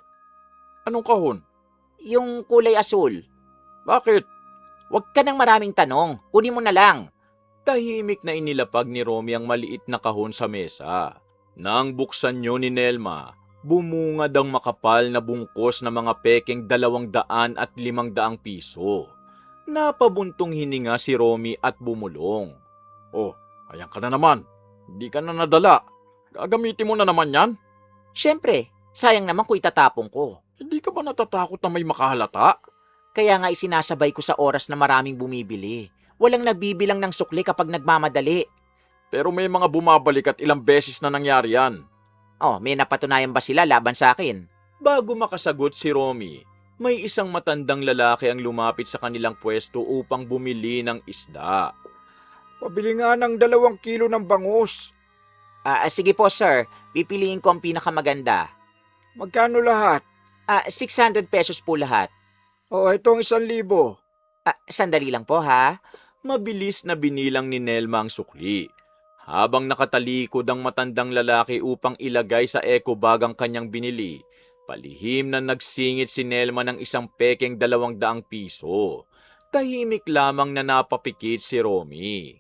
Anong kahon? Yung kulay asul. Bakit? Huwag ka ng maraming tanong. Kunin mo na lang. Tahimik na inilapag ni Romy ang maliit na kahon sa mesa. Nang buksan niyo ni Nelma, bumungad ang makapal na bungkos na mga pekeng 200 at 500 piso. Napabuntong hininga si Romy at bumulong. Oh, ayan ka na naman. Hindi ka na nadala. Gagamitin mo na naman yan? Siyempre, sayang naman kung itatapon ko. Hindi ka ba natatakot na may makahalata? Kaya nga isinasabay ko sa oras na maraming bumibili. Walang nagbibilang ng sukli kapag nagmamadali. Pero may mga bumabalik at ilang beses na nangyari yan. Oh, may napatunayan ba sila laban sa akin? Bago makasagot si Romy, may isang matandang lalaki ang lumapit sa kanilang pwesto upang bumili ng isda. Pabili nga ng 2 kilo ng bangus. Sige po sir, pipiliin ko ang pinakamaganda. Magkano lahat? 600 pesos po lahat. O, itong 1,000. Sandali lang po ha. Mabilis na binilang ni Nelma ang sukli. Habang nakatalikod ang matandang lalaki upang ilagay sa eco bag ang kanyang binili, palihim na nagsingit si Nelma ng isang pekeng 200 piso. Tahimik lamang na napapikit si Romy.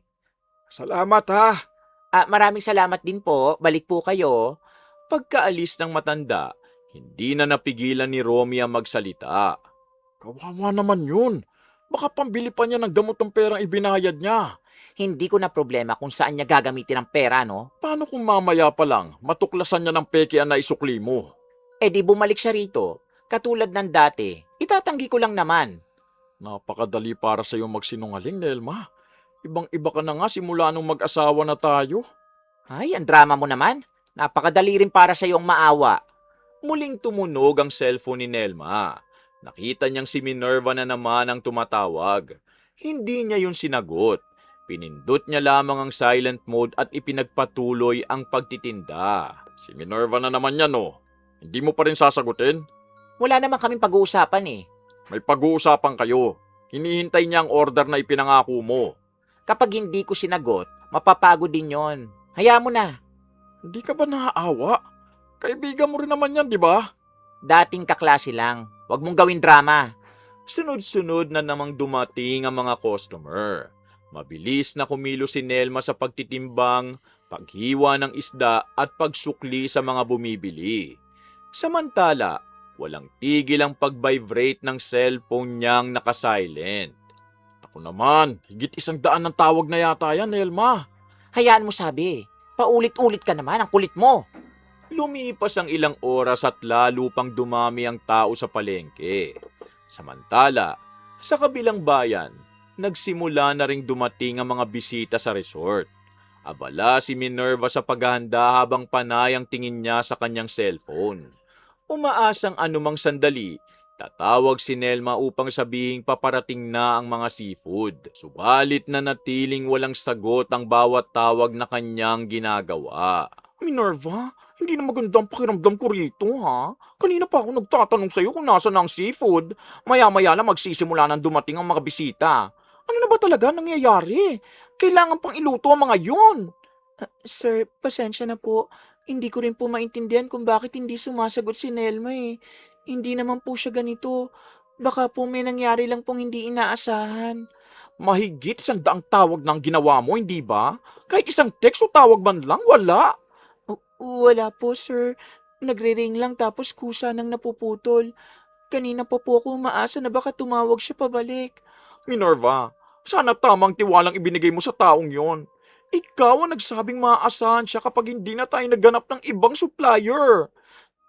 Salamat ha. Maraming salamat din po. Balik po kayo. Pagkaalis ng matanda, hindi na napigilan ni Romy ang magsalita. Kawawa naman yun. Baka pambili pa niya ng gamot ng perang ibinayad niya. Hindi ko na problema kung saan niya gagamitin ang pera, no? Paano kung mamaya pa lang matuklasan niya ng peke ang naisukli mo? Di bumalik siya rito. Katulad ng dati. Itatanggi ko lang naman. Napakadali para sa iyo magsinungaling, Nelma. Ibang-iba ka na nga simula nung mag-asawa na tayo. Ay, ang drama mo naman. Napakadali rin para sa iyong maawa. Muling tumunog ang cellphone ni Nelma. Nakita niyang si Minerva na naman ang tumatawag. Hindi niya yun sinagot. Pinindot niya lamang ang silent mode at ipinagpatuloy ang pagtitinda. Si Minerva na naman yan, oh. Hindi mo pa rin sasagutin? Wala naman kaming pag-uusapan eh. May pag-uusapan kayo. Hinihintay niya ang order na ipinangako mo. Kapag hindi ko sinagot, mapapagod din yon. Hayaan mo na. Hindi ka ba naaawa? Kaibigan mo rin naman yan, di ba? Dating kaklase lang. Huwag mong gawin drama. Sunod-sunod na namang dumating ang mga customer. Mabilis na kumilos si Nelma sa pagtitimbang, paghiwa ng isda at pagsukli sa mga bumibili. Samantala, walang tigil ang pag-vibrate ng cellphone niyang nakasilent. Ako naman, higit 100 ng tawag na yata yan, Nelma. Hayaan mo sabi. Paulit-ulit ka naman, ang kulit mo. Lumipas ang ilang oras at lalo pang dumami ang tao sa palengke. Samantala, sa kabilang bayan, nagsimula na ring dumating ang mga bisita sa resort. Abala si Minerva sa paghahanda habang panay ang tingin niya sa kanyang cellphone. Umaasang anumang sandali, tatawag si Nelma upang sabihing paparating na ang mga seafood. Subalit na natiling walang sagot ang bawat tawag na kanyang ginagawa. Minerva, hindi na magandang pakiramdam ko rito, ha? Kanina pa ako nagtatanong sa'yo kung nasa na ang seafood. Maya-maya lang magsisimula nang dumating ang mga bisita. Ano na ba talaga nangyayari? Kailangan pang iluto ang mga yun. Sir, pasensya na po. Hindi ko rin po maintindihan kung bakit hindi sumasagot si Nelma eh. Hindi naman po siya ganito. Baka po may nangyari lang pong hindi inaasahan. Mahigit 100 tawag na ang ginawa mo, hindi ba? Kahit isang text o tawag man lang, wala. Wala po, sir. Nagre-ring lang tapos kusa nang napuputol. Kanina pa po ako umaasa na baka tumawag siya pabalik. Minerva, sana tamang tiwalang ibinigay mo sa taong yon. Ikaw ang nagsabing maaasahan siya kapag hindi na tayo nagganap ng ibang supplier.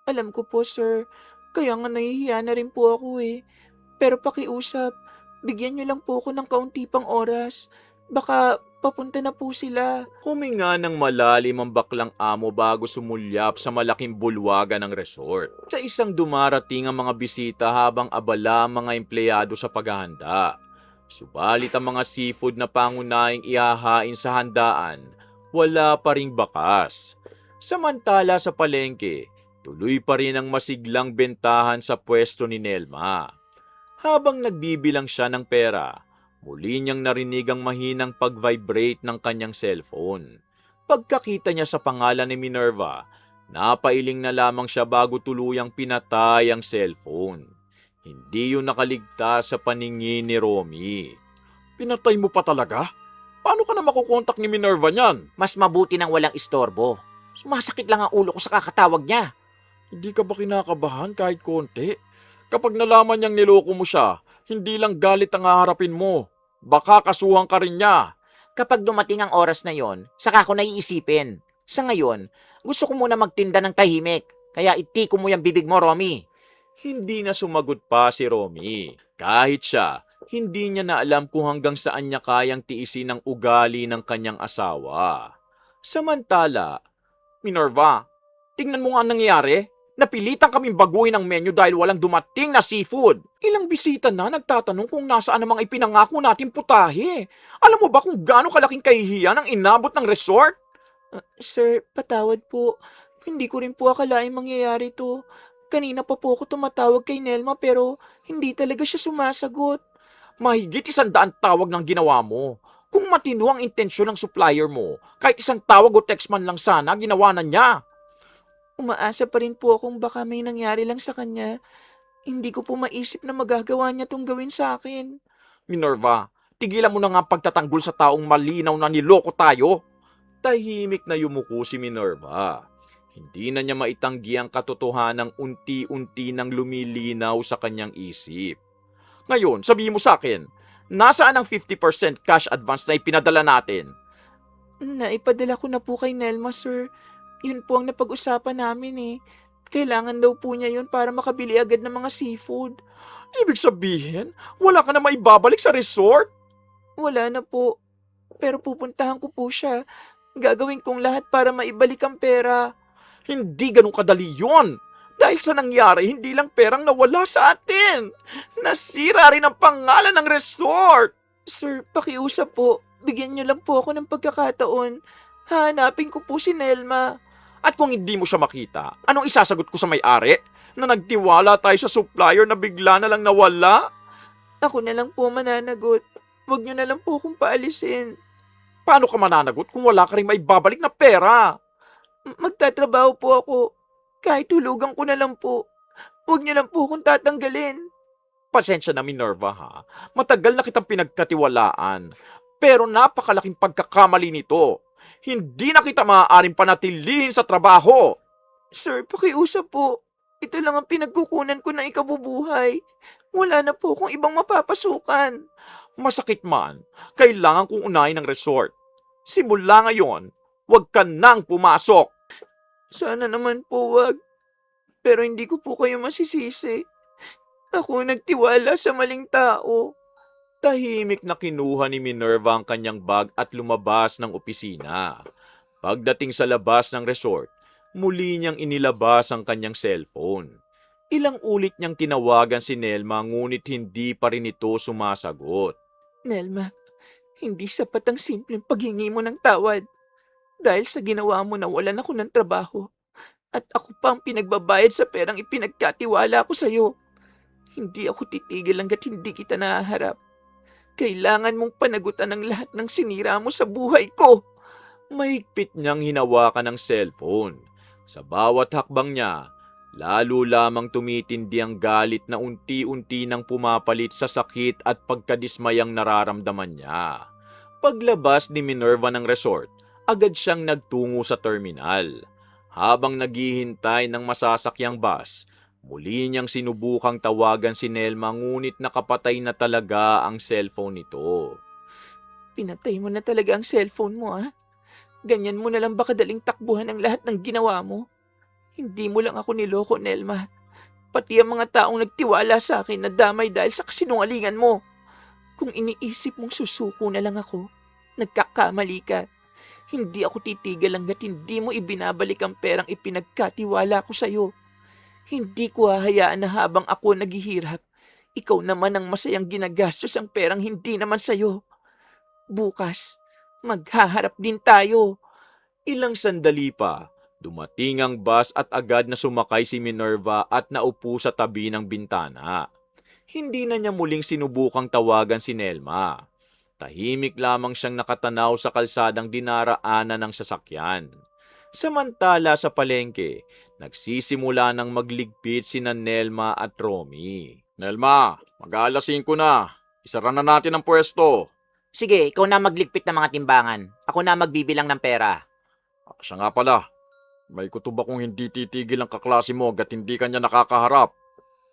Alam ko po, sir. Kaya nga nahihiya na rin po ako eh. Pero pakiusap, bigyan niyo lang po ako ng kaunti pang oras. Baka papunta na po sila. Huminga ng malalim ang baklang amo bago sumulyap sa malaking bulwagan ng resort. Sa isang dumarating ang mga bisita habang abala ang mga empleyado sa paghahanda. Subalit ang mga seafood na pangunahing ihahain sa handaan, wala pa ring bakas. Samantala sa palengke, tuloy pa rin ang masiglang bentahan sa pwesto ni Nelma. Habang nagbibilang siya ng pera, muli niyang narinig ang mahinang pag-vibrate ng kanyang cellphone. Pagkakita niya sa pangalan ni Minerva, napailing na lamang siya bago tuluyang pinatay ang cellphone. Hindi yun nakaligtas sa paningin ni Romy. Pinatay mo pa talaga? Paano ka na makukontak ni Minerva niyan? Mas mabuti nang walang istorbo. Sumasakit lang ang ulo ko sa kakatawag niya. Hindi ka ba kinakabahan kahit konti? Kapag nalaman niyang niloko mo siya, hindi lang galit ang haharapin mo. Baka kasuhan ka rin niya. Kapag dumating ang oras na yon, saka ko naiisipin. Sa ngayon, gusto ko muna magtinda ng tahimik. Kaya itiko mo yung bibig mo, Romy. Hindi na sumagot pa si Romy. Kahit siya, hindi niya na alam kung hanggang saan niya kayang tiisin ang ugali ng kanyang asawa. Samantala, Minerva, tingnan mo nga ang nangyayari. Napilitan kaming baguhin ang menu dahil walang dumating na seafood. Ilang bisita na nagtatanong kung nasaan ang mga ipinangako natin putahe. Alam mo ba kung gaano kalaking kahihiyan ang inabot ng resort? Sir, patawad po. Hindi ko rin po akalaing mangyayari to. Kanina pa po ako tumatawag kay Nelma pero hindi talaga siya sumasagot. Mahigit 100 tawag ng ginawa mo. Kung matino ang intensyon ng supplier mo, kahit isang tawag o text man lang sana, ginawa na niya. Umaasa pa rin po akong baka may nangyari lang sa kanya. Hindi ko po maisip na magagawa niya tong gawin sa akin. Minerva, tigilan mo na nga ang pagtatanggol sa taong malinaw na niloko tayo. tahimik na yumuko si Minerva. Hindi na niya maitanggi ang katotohanang unti-unti nang lumilinaw sa kanyang isip. Ngayon, sabihin mo sa akin, nasaan ang 50% cash advance na ipinadala natin? Naipadala ko na po kay Nelma, sir. Yun po ang napag-usapan namin eh. Kailangan daw po niya yun para makabili agad ng mga seafood. Ibig sabihin, wala ka na maibabalik sa resort? Wala na po. Pero pupuntahan ko po siya. Gagawin kong lahat para maibalik ang pera. Hindi ganun kadali yun. Dahil sa nangyari, hindi lang perang nawala sa atin. Nasira rin ang pangalan ng resort. Sir, pakiusap po. Bigyan niyo lang po ako ng pagkakataon. Hahanapin ko po si Nelma. At kung hindi mo siya makita, anong isasagot ko sa may-ari? Na nagtiwala tayo sa supplier na bigla na lang nawala? Ako na lang po mananagot. Huwag niyo na lang po akong paalisin. Paano ka mananagot kung wala ka rin maibabalik na pera? Magtatrabaho po ako. Kahit hulugan ko na lang po. Huwag niyo lang po akong tatanggalin. Pasensya na Minerva ha. Matagal na kitang pinagkatiwalaan. Pero napakalaking pagkakamali nito. Hindi na kita maaaring panatilihin sa trabaho. Sir, pakiusap po. Ito lang ang pinagkukunan ko ng ikabubuhay. Wala na po akong ibang mapapasukan. Masakit man, kailangan kong unahin ng resort. Simula ngayon, huwag ka nang pumasok. Sana naman po wag. Pero hindi ko po kayo masisisi. Ako nagtiwala sa maling tao. Tahimik na kinuha ni Minerva ang kanyang bag at lumabas ng opisina. Pagdating sa labas ng resort, muli niyang inilabas ang kanyang cellphone. Ilang ulit niyang tinawagan si Nelma ngunit hindi pa rin ito sumasagot. Nelma, hindi sapat ang simpleng paghingi mo ng tawad. Dahil sa ginawa mo nawalan ako ng trabaho. At ako pa ang pinagbabayad sa perang ipinagkatiwala ko sa'yo. Hindi ako titigil hanggat hindi kita nahaharap. Kailangan mong panagutan ang lahat ng sinira mo sa buhay ko. Mahigpit niyang hinawakan ang cellphone. Sa bawat hakbang niya, lalo lamang tumitindi ang galit na unti-unti nang pumapalit sa sakit at pagkadismayang nararamdaman niya. Paglabas ni Minerva ng resort, agad siyang nagtungo sa terminal. Habang naghihintay ng masasakyang bus, muli niyang sinubukang tawagan si Nelma ngunit nakapatay na talaga ang cellphone nito. Pinatay mo na talaga ang cellphone mo, ah. Ganyan mo na lang ba kadaling takbuhan ang lahat ng ginawa mo? Hindi mo lang ako niloko, Nelma. Pati ang mga taong nagtiwala sa akin na damay dahil sa kasinungalingan mo. Kung iniisip mong susuko na lang ako, nagkakamali ka. Hindi ako titigil hanggat hindi mo ibinabalik ang perang ipinagkatiwala ko sa'yo. Hindi ko hahayaan na habang ako naghihirap, ikaw naman ang masayang ginagastos ang perang hindi naman sa'yo. Bukas, maghaharap din tayo. Ilang sandali pa, dumating ang bus at agad na sumakay si Minerva at naupo sa tabi ng bintana. Hindi na niya muling sinubukang tawagan si Nelma. Tahimik lamang siyang nakatanaw sa kalsadang dinaraanan ng sasakyan. Samantala sa palengke, nagsisimula ng magligpit sina Nelma at Romy. Nelma, mag-aalas 5 na. Isara na natin ang pwesto. Sige, ikaw na magligpit ng mga timbangan. Ako na magbibilang ng pera. Siya nga pala, may kutob akong hindi titigil ang kaklase mo hanggat hindi kanya nakakaharap.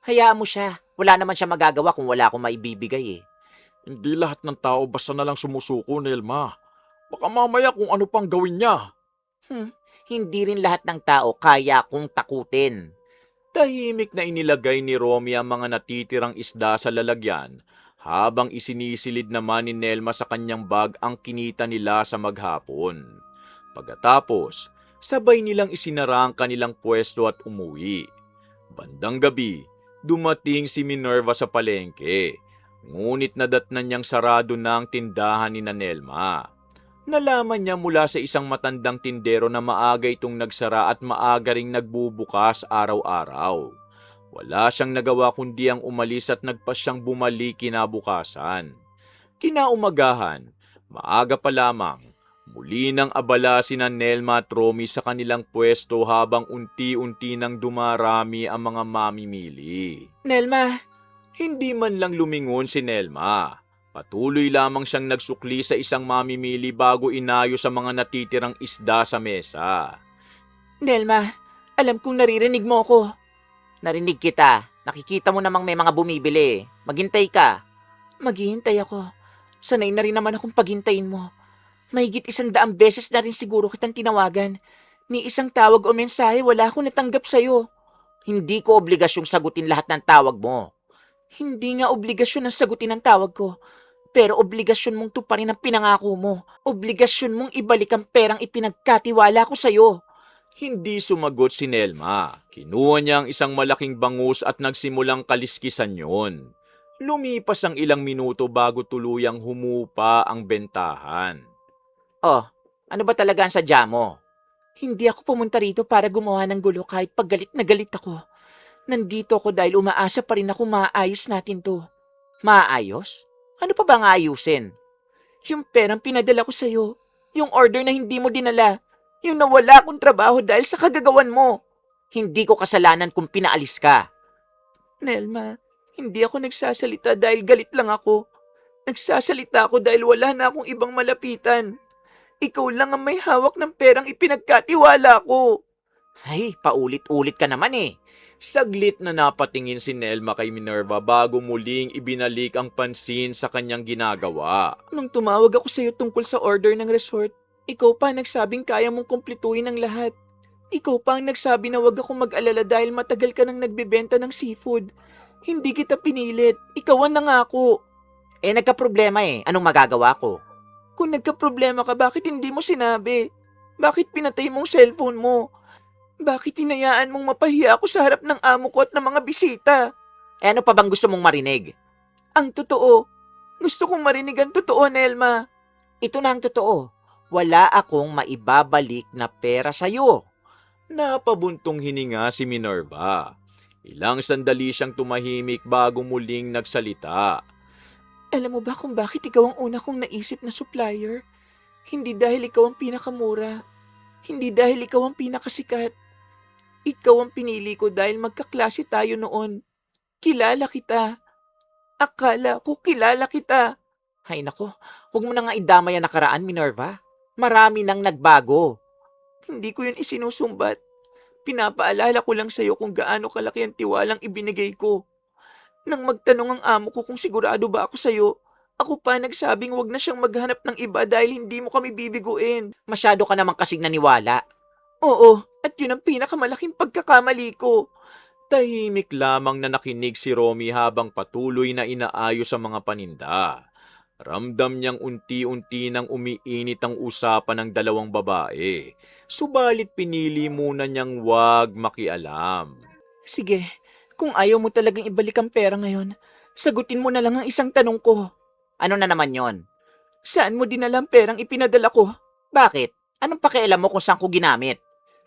Hayaan mo siya. Wala naman siya magagawa kung wala akong maibibigay eh. Hindi lahat ng tao basta na lang sumusuko, Nelma. Baka mamaya kung ano pang gawin niya. Hindi rin lahat ng tao kaya kong takutin. Tahimik na inilagay ni Romy ang mga natitirang isda sa lalagyan habang isinisilid naman ni Nelma sa kanyang bag ang kinita nila sa maghapon. Pagkatapos, sabay nilang isinara ang kanilang pwesto at umuwi. Bandang gabi, dumating si Minerva sa palengke, ngunit nadatnan niyang sarado na ang tindahan ni Nelma. Nalaman niya mula sa isang matandang tindero na maaga itong nagsara at maaga ring nagbubukas araw-araw. Wala siyang nagawa kundi ang umalis at nagpasyang bumalik kinabukasan. Kinaumagahan, maaga pa lamang, muli nang abala sina Nelma at Romy sa kanilang pwesto habang unti-unti nang dumarami ang mga mamimili. Nelma, Hindi man lang lumingon si Nelma. Patuloy lamang siyang nagsukli sa isang mamimili bago inayo sa mga natitirang isda sa mesa. Nelma, alam kong naririnig mo ko. Narinig kita. Nakikita mo namang may mga bumibili. Maghintay ka. Maghihintay ako. Sanay na rin naman akong paghintayin mo. Mahigit 100 beses na rin siguro kitang tinawagan. Ni isang tawag o mensahe wala akong natanggap sa'yo. Hindi ko obligasyong sagutin lahat ng tawag mo. Hindi nga obligasyon ang sagutin ang tawag ko. Pero obligasyon mong tuparin ang pinangako mo. Obligasyon mong ibalik ang perang ipinagkatiwala ko sa'yo. Hindi sumagot si Nelma. Kinuha niya ang isang malaking bangus at nagsimulang kaliskisan yon. Lumipas ang ilang minuto bago tuluyang humupa ang bentahan. Oh, ano ba talaga ang sadya mo? Hindi ako pumunta rito para gumawa ng gulo kahit pag galit na galit ako. Nandito ako dahil umaasa pa rin ako maayos natin to. Maayos? Ano pa ba nga ayusin? Yung perang pinadala ko sa'yo. Yung order na hindi mo dinala. Yung nawala akong trabaho dahil sa kagagawan mo. Hindi ko kasalanan kung pinaalis ka. Nelma, hindi ako nagsasalita dahil galit lang ako. Nagsasalita ako dahil wala na akong ibang malapitan. Ikaw lang ang may hawak ng perang ipinagkatiwala ko. Ay, paulit-ulit ka naman eh. Saglit na napatingin si Nelma kay Minerva bago muling ibinalik ang pansin sa kanyang ginagawa. Nung tumawag ako sa iyo tungkol sa order ng resort, ikaw pa ang nagsabing kaya mong kumpletuhin ang lahat. Ikaw pa ang nagsabi na wag akong mag-alala dahil matagal ka nang nagbebenta ng seafood. Hindi kita pinilit. Ikaw ang nangako. Nagka-problema eh. Anong magagawa ko? Kung nagka-problema ka, bakit hindi mo sinabi? Bakit pinatay mong cellphone mo? Bakit hinayaan mong mapahiya ako sa harap ng amo ko at ng mga bisita? Ano pa bang gusto mong marinig? Ang totoo. Gusto kong marinig ang totoo, Nelma. Ito na ang totoo. Wala akong maibabalik na pera sa'yo. Napabuntong hininga si Minerva. Ilang sandali siyang tumahimik bago muling nagsalita. Alam mo ba kung bakit ikaw ang una kong naisip na supplier? Hindi dahil ikaw ang pinakamura. Hindi dahil ikaw ang pinakasikat. Ikaw ang pinili ko dahil magkaklase tayo noon. Kilala kita. Akala ko kilala kita. Hay nako, huwag mo na nga idamay ang nakaraan, Minerva. Marami nang nagbago. Hindi ko yun isinusumbat. Pinapaalala ko lang sa'yo kung gaano kalaki ang tiwalang ibinigay ko. Nang magtanong ang amo ko kung sigurado ba ako sa'yo, ako pa nagsabing wag na siyang maghanap ng iba dahil hindi mo kami bibiguin. Masyado ka naman kasing naniwala. Oo, at yun ang pinakamalaking pagkakamali ko. Tahimik lamang na nakinig si Romy habang patuloy na inaayos ang mga paninda. Ramdam niyang unti-unti nang umiinit ang usapan ng dalawang babae. Subalit pinili muna niyang wag makialam. Sige, kung ayaw mo talagang ibalik ang pera ngayon, sagutin mo na lang ang isang tanong ko. Ano na naman yon? Saan mo dinala ang perang ipinadala ko? Bakit? Anong pakialam mo kung saan ko ginamit?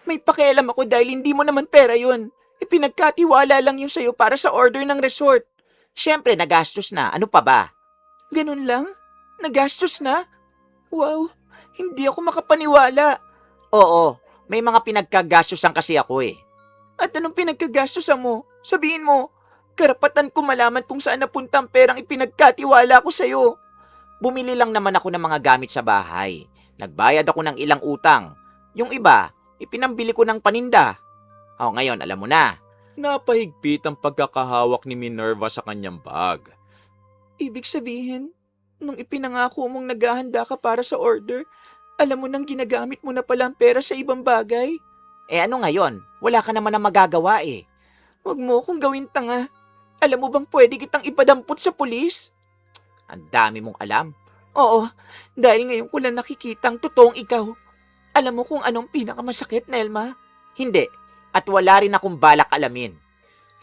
May pakialam ako dahil hindi mo naman pera yon. Ipinagkatiwala lang yun sa'yo para sa order ng resort. Siyempre, nagastos na. Ano pa ba? Ganun lang? Nagastos na? Wow, hindi ako makapaniwala. Oo, may mga pinagkagastosan kasi ako eh. At anong pinagkagastosan mo? Sabihin mo. Karapatan ko malaman kung saan napunta ang perang ipinagkatiwala ko sa'yo. Bumili lang naman ako ng mga gamit sa bahay. Nagbayad ako ng ilang utang. Yung iba, ipinambili ko ng paninda. O ngayon, alam mo na. Napahigpit ang pagkakahawak ni Minerva sa kanyang bag. Ibig sabihin, nung ipinangako mong naghahanda ka para sa order, alam mo nang ginagamit mo na pala ang pera sa ibang bagay? Eh ano ngayon? Wala ka naman na magagawa eh. Huwag mo akong gawin tanga. Alam mo bang pwede kitang ipadampot sa pulis? Ang dami mong alam. Oo, dahil ngayon ko lang nakikita ang totoong ikaw. Alam mo kung anong pinakamasakit, Nelma? Hindi. At wala rin akong balak alamin.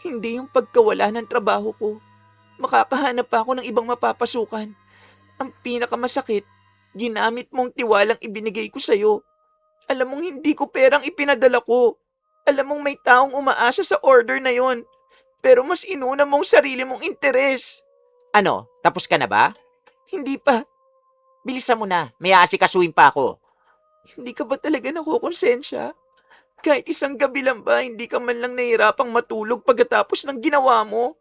Hindi yung pagkawala ng trabaho ko. Makakahanap pa ako ng ibang mapapasukan. Ang pinakamasakit, ginamit mong tiwalang ibinigay ko sa'yo. Alam mong hindi ko perang ipinadala ko. Alam mong may taong umaasa sa order na yon. Pero mas inuna mong sarili mong interes. Ano? Tapos ka na ba? Hindi pa. Bilisan mo na. May aasikasuhin pa ako. Hindi ka ba talaga nakukonsensya? Kahit isang gabi lang ba, hindi ka man lang nahihirapang matulog pagkatapos ng ginawa mo?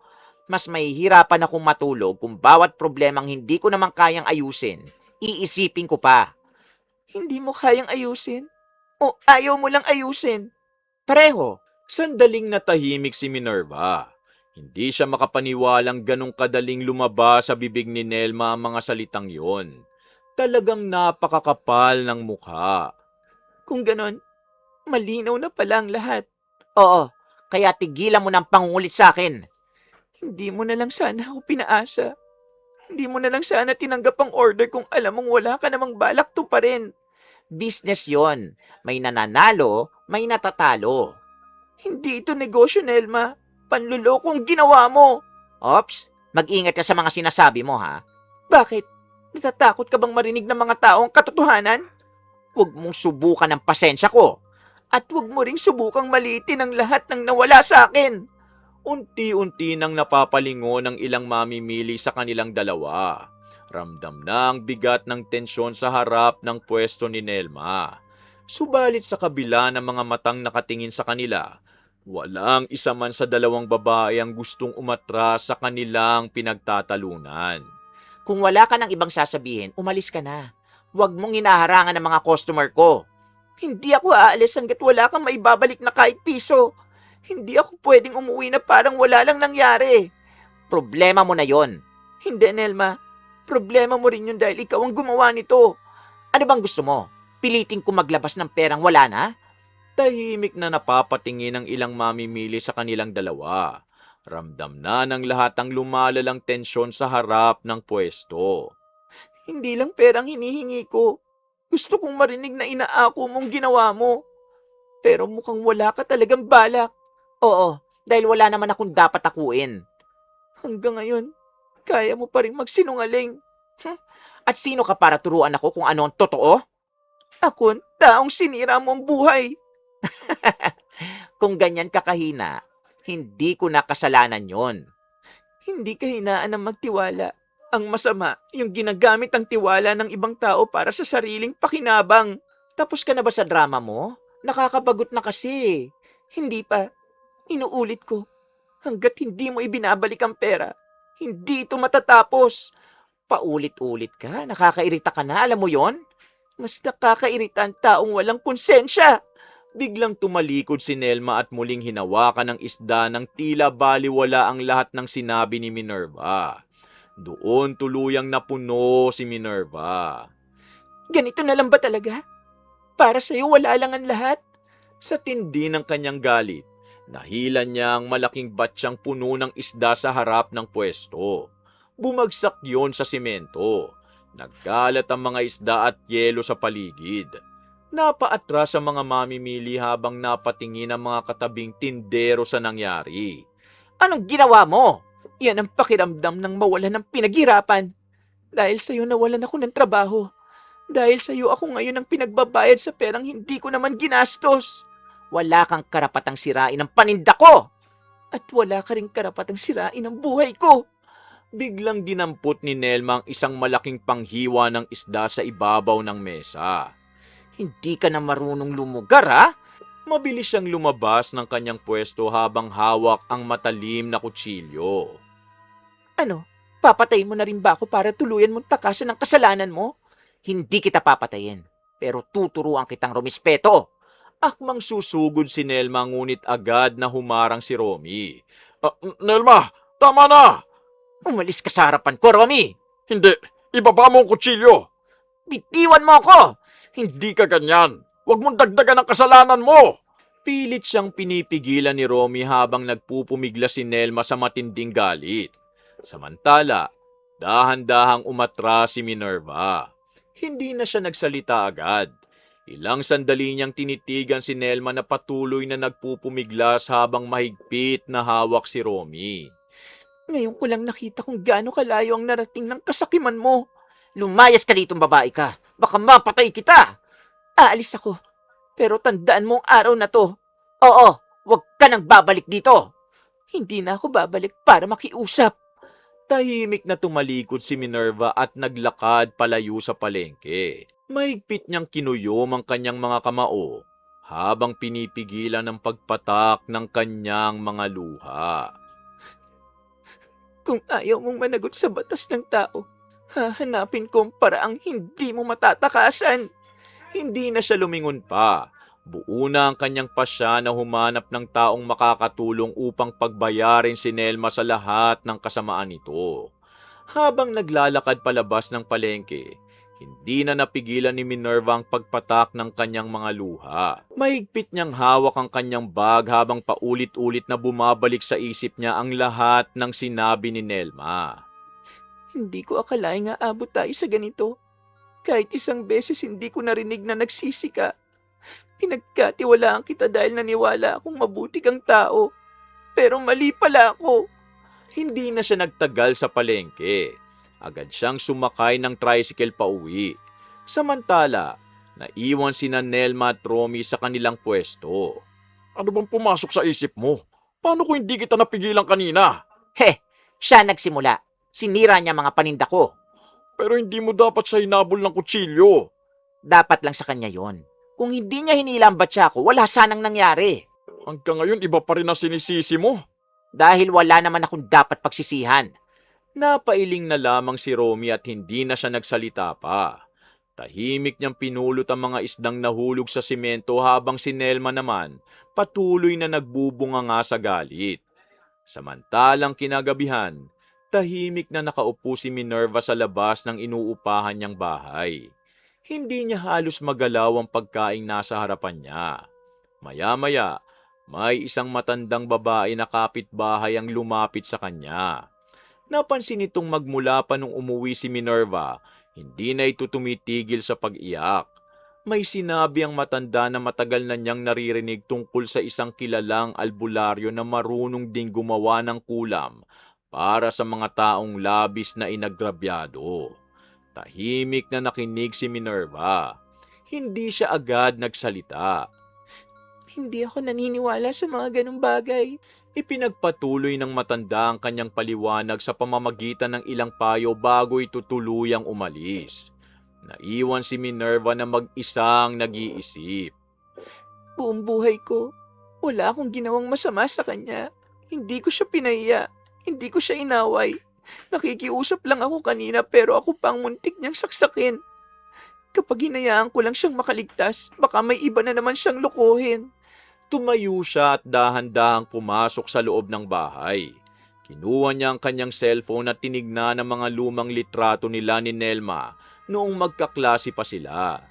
Mas mahihirapan akong matulog kung bawat problemang hindi ko naman kayang ayusin. Iisipin ko pa. Hindi mo kayang ayusin? O ayaw mo lang ayusin? Pareho. Sandaling natahimik si Minerva. Hindi siya makapaniwalang ganong kadaling lumabas sa bibig ni Nelma ang mga salitang yon. Talagang napakakapal ng mukha. Kung ganon, malinaw na pala ang lahat. Oo, kaya tigilan mo ng pangungulit sa akin. Hindi mo na lang sana ako pinaasa. Hindi mo na lang sana tinanggap ang order kung alam mong wala ka namang balak to pa rin. Business yon. May nananalo, may natatalo. Hindi ito negosyo, Nelma. Panluloko ang ginawa mo. Ops, mag-ingat ka sa mga sinasabi mo, ha? Bakit? Natatakot ka bang marinig ng mga taong katotohanan? Huwag mong subukan ang pasensya ko. At huwag mo ring subukang maliitin ang lahat ng nawala sa akin. Unti-unti nang napapalingon ang ilang mamimili sa kanilang dalawa. Ramdam na ang bigat ng tensyon sa harap ng pwesto ni Nelma. Subalit sa kabila ng mga matang nakatingin sa kanila, walang isa man sa dalawang babae ang gustong umatras sa kanilang pinagtatalunan. Kung wala ka ng ibang sasabihin, umalis ka na. Huwag mong hinaharangan ng mga customer ko. Hindi ako aalis hanggat wala kang maibabalik na kahit piso. Hindi ako pwedeng umuwi na parang wala lang nangyari. Problema mo na yon. Hindi, Nelma. Problema mo rin yun dahil ikaw ang gumawa nito. Ano bang gusto mo? Pilitin ko maglabas ng perang wala na? Tahimik na napapatingin ang ilang mamimili sa kanilang dalawa. Ramdam na ng lahat ang lumalalang tensyon sa harap ng pwesto. Hindi lang perang hinihingi ko. Gusto kong marinig na inaako mong ginawa mo. Pero mukhang wala ka talagang balak. Oo, dahil wala naman akong dapat akuin. Hanggang ngayon, kaya mo pa rin magsinungaling. At sino ka para turuan ako kung ano ang totoo? Ako ang taong sinira mo ang buhay. Kung ganyan ka kahina, hindi ko na kasalanan yon. Hindi kahinaan ang magtiwala. Ang masama, yung ginagamit ang tiwala ng ibang tao para sa sariling pakinabang. Tapos ka na ba sa drama mo? Nakakabagot na kasi. Hindi pa. Inuulit ko. Hanggat hindi mo ibinabalik ang pera, hindi ito matatapos. Paulit-ulit ka, nakakairita ka na, alam mo yon? Mas nakakairita ang taong walang konsensya. Biglang tumalikod si Nelma at muling hinawakan ng isda ng tila baliwala ang lahat ng sinabi ni Minerva. Doon tuluyang napuno si Minerva. Ganito na lang ba talaga? Para sa'yo wala lang ang lahat? Sa tindi ng kanyang galit, nahila niya ang malaking batsyang puno ng isda sa harap ng pwesto. Bumagsak yon sa simento. Nagkalat ang mga isda at yelo sa paligid. Napaatras sa mga mamimili habang napatingin ang mga katabing tindero sa nangyari. Anong ginawa mo? Yan ang pakiramdam ng mawalan ng pinaghirapan. Dahil sa'yo nawalan ako ng trabaho. Dahil sa'yo ako ngayon ang pinagbabayad sa perang hindi ko naman ginastos. Wala kang karapatang sirain ang paninda ko. At wala ka rin karapatang sirain ang buhay ko. Biglang dinampot ni Nelma ang isang malaking panghiwa ng isda sa ibabaw ng mesa. Hindi ka na marunong lumugar, ha? Mabilis siyang lumabas ng kanyang pwesto habang hawak ang matalim na kutsilyo. Ano? Papatayin mo na rin ba ako para tuluyan mong takasan ang kasalanan mo? Hindi kita papatayin, pero tuturuan kitang rumispeto. Akmang susugod si Nelma ngunit agad na humarang si Romy. Nelma, tama na! Umalis ka sa harapan ko, Romy! Hindi, ibaba mo ang kutsilyo! Bitiwan mo ako! Hindi ka ganyan! Huwag mong dagdagan ang kasalanan mo! Pilit siyang pinipigilan ni Romy habang nagpupumigla si Nelma sa matinding galit. Samantala, dahan-dahang umatras si Minerva. Hindi na siya nagsalita agad. Ilang sandali niyang tinitigan si Nelma na patuloy na nagpupumiglas habang mahigpit na hawak si Romy. Ngayon ko lang nakita kung gaano kalayo ang narating ng kasakiman mo. Lumayas ka ditong babae ka. Baka mapatay kita. Aalis ako. Pero tandaan mo ang araw na to. Oo, huwag ka nang babalik dito. Hindi na ako babalik para makiusap. Tahimik na tumalikod si Minerva at naglakad palayo sa palengke. Mahigpit niyang kinuyom ang kanyang mga kamao habang pinipigilan ang pagpatak ng kanyang mga luha. Kung ayaw mong managot sa batas ng tao, hahanapin ko ang paraang hindi mo matatakasan. Hindi na siya lumingon pa. Buo na ang kanyang pasya na humanap ng taong makakatulong upang pagbayarin si Nelma sa lahat ng kasamaan nito. Habang naglalakad palabas ng palengke, hindi na napigilan ni Minerva ang pagpatak ng kanyang mga luha. Mahigpit niyang hawak ang kanyang bag habang paulit-ulit na bumabalik sa isip niya ang lahat ng sinabi ni Nelma. Hindi ko akalaing aabot tayo sa ganito. Kahit isang beses hindi ko narinig na nagsisi ka. Pinagkatiwalaan kita dahil naniwala akong mabuti kang tao. Pero mali pala ako. Hindi na siya nagtagal sa palengke. Agad siyang sumakay ng tricycle pauwi. Samantala, naiwan sina Nelma at Romy sa kanilang pwesto. Ano bang pumasok sa isip mo? Paano kung hindi kita napigilan kanina? Siya nagsimula. Sinira niya mga paninda ko. Pero hindi mo dapat siya hinabol ng kutsilyo. Dapat lang sa kanya yon. Kung hindi niya hinilambat siya ako, wala sanang nangyari. Hanggang ngayon, iba pa rin ang sinisisi mo. Dahil wala naman akong dapat pagsisihan. Napailing na lamang si Romy at hindi na siya nagsalita pa. Tahimik niyang pinulot ang mga isdang nahulog sa simento habang si Nelma naman patuloy na nagbubunga nga sa galit. Samantalang kinagabihan, tahimik na nakaupo si Minerva sa labas ng inuupahan niyang bahay. Hindi niya halos magalaw ang pagkaing nasa harapan niya. Maya-maya, may isang matandang babae na kapitbahay ang lumapit sa kanya. Napansin itong magmula pa nung umuwi si Minerva, hindi na ito tumitigil sa pag-iyak. May sinabi ang matanda na matagal na niyang naririnig tungkol sa isang kilalang albularyo na marunong ding gumawa ng kulam para sa mga taong labis na inagrabyado. Tahimik na nakinig si Minerva. Hindi siya agad nagsalita. Hindi ako naniniwala sa mga ganong bagay. Ipinagpatuloy ng matanda ang kanyang paliwanag sa pamamagitan ng ilang payo bago ito tuluyang umalis. Naiwan si Minerva na mag-isang nag-iisip. Buong buhay ko, wala akong ginawang masama sa kanya. Hindi ko siya pinaiya. Hindi ko siya inaway. Nakikiusap lang ako kanina pero ako pang muntik niyang saksakin. Kapag hinayaan ko lang siyang makaligtas, baka may iba na naman siyang lokohin. Tumayo siya at dahan-dahang pumasok sa loob ng bahay. Kinuha niya ang kanyang cellphone at tinignan ang mga lumang litrato nila ni Nelma noong magkaklase pa sila.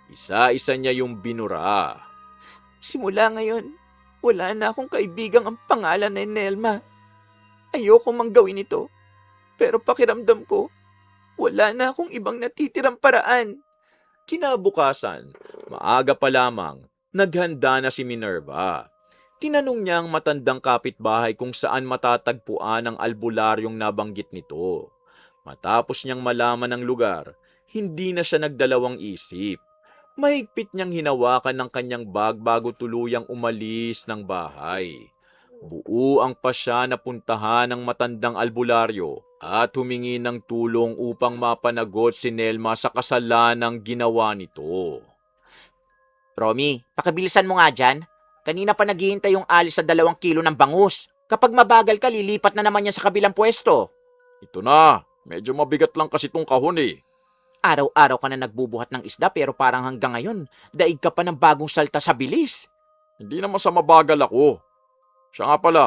Isa-isa niya yung binura. Simula ngayon, wala na akong kaibigang ang pangalan ni Nelma. Ayoko mang gawin ito. Pero pakiramdam ko, wala na akong ibang natitirang paraan. Kinabukasan, maaga pa lamang, naghanda na si Minerva. Tinanong niya ang matandang kapitbahay kung saan matatagpuan ang albularyong nabanggit nito. Matapos niyang malaman ang lugar, hindi na siya nagdalawang isip. Mahigpit niyang hinawakan ng kanyang bag bago tuluyang umalis ng bahay. Buo ang pasya na puntahan ng matandang albularyo at humingi ng tulong upang mapanagot si Nelma sa kasalanang ginawa nito. Romy, pakibilisan mo nga dyan. Kanina pa naghihintay yung alis sa 2 kilo ng bangus. Kapag mabagal ka, lilipat na naman yan sa kabilang pwesto. Ito na, medyo mabigat lang kasi tong kahon eh. Araw-araw ka na nagbubuhat ng isda pero parang hanggang ngayon, daig ka pa ng bagong salta sa bilis. Hindi naman sa mabagal ako. Siya nga pala,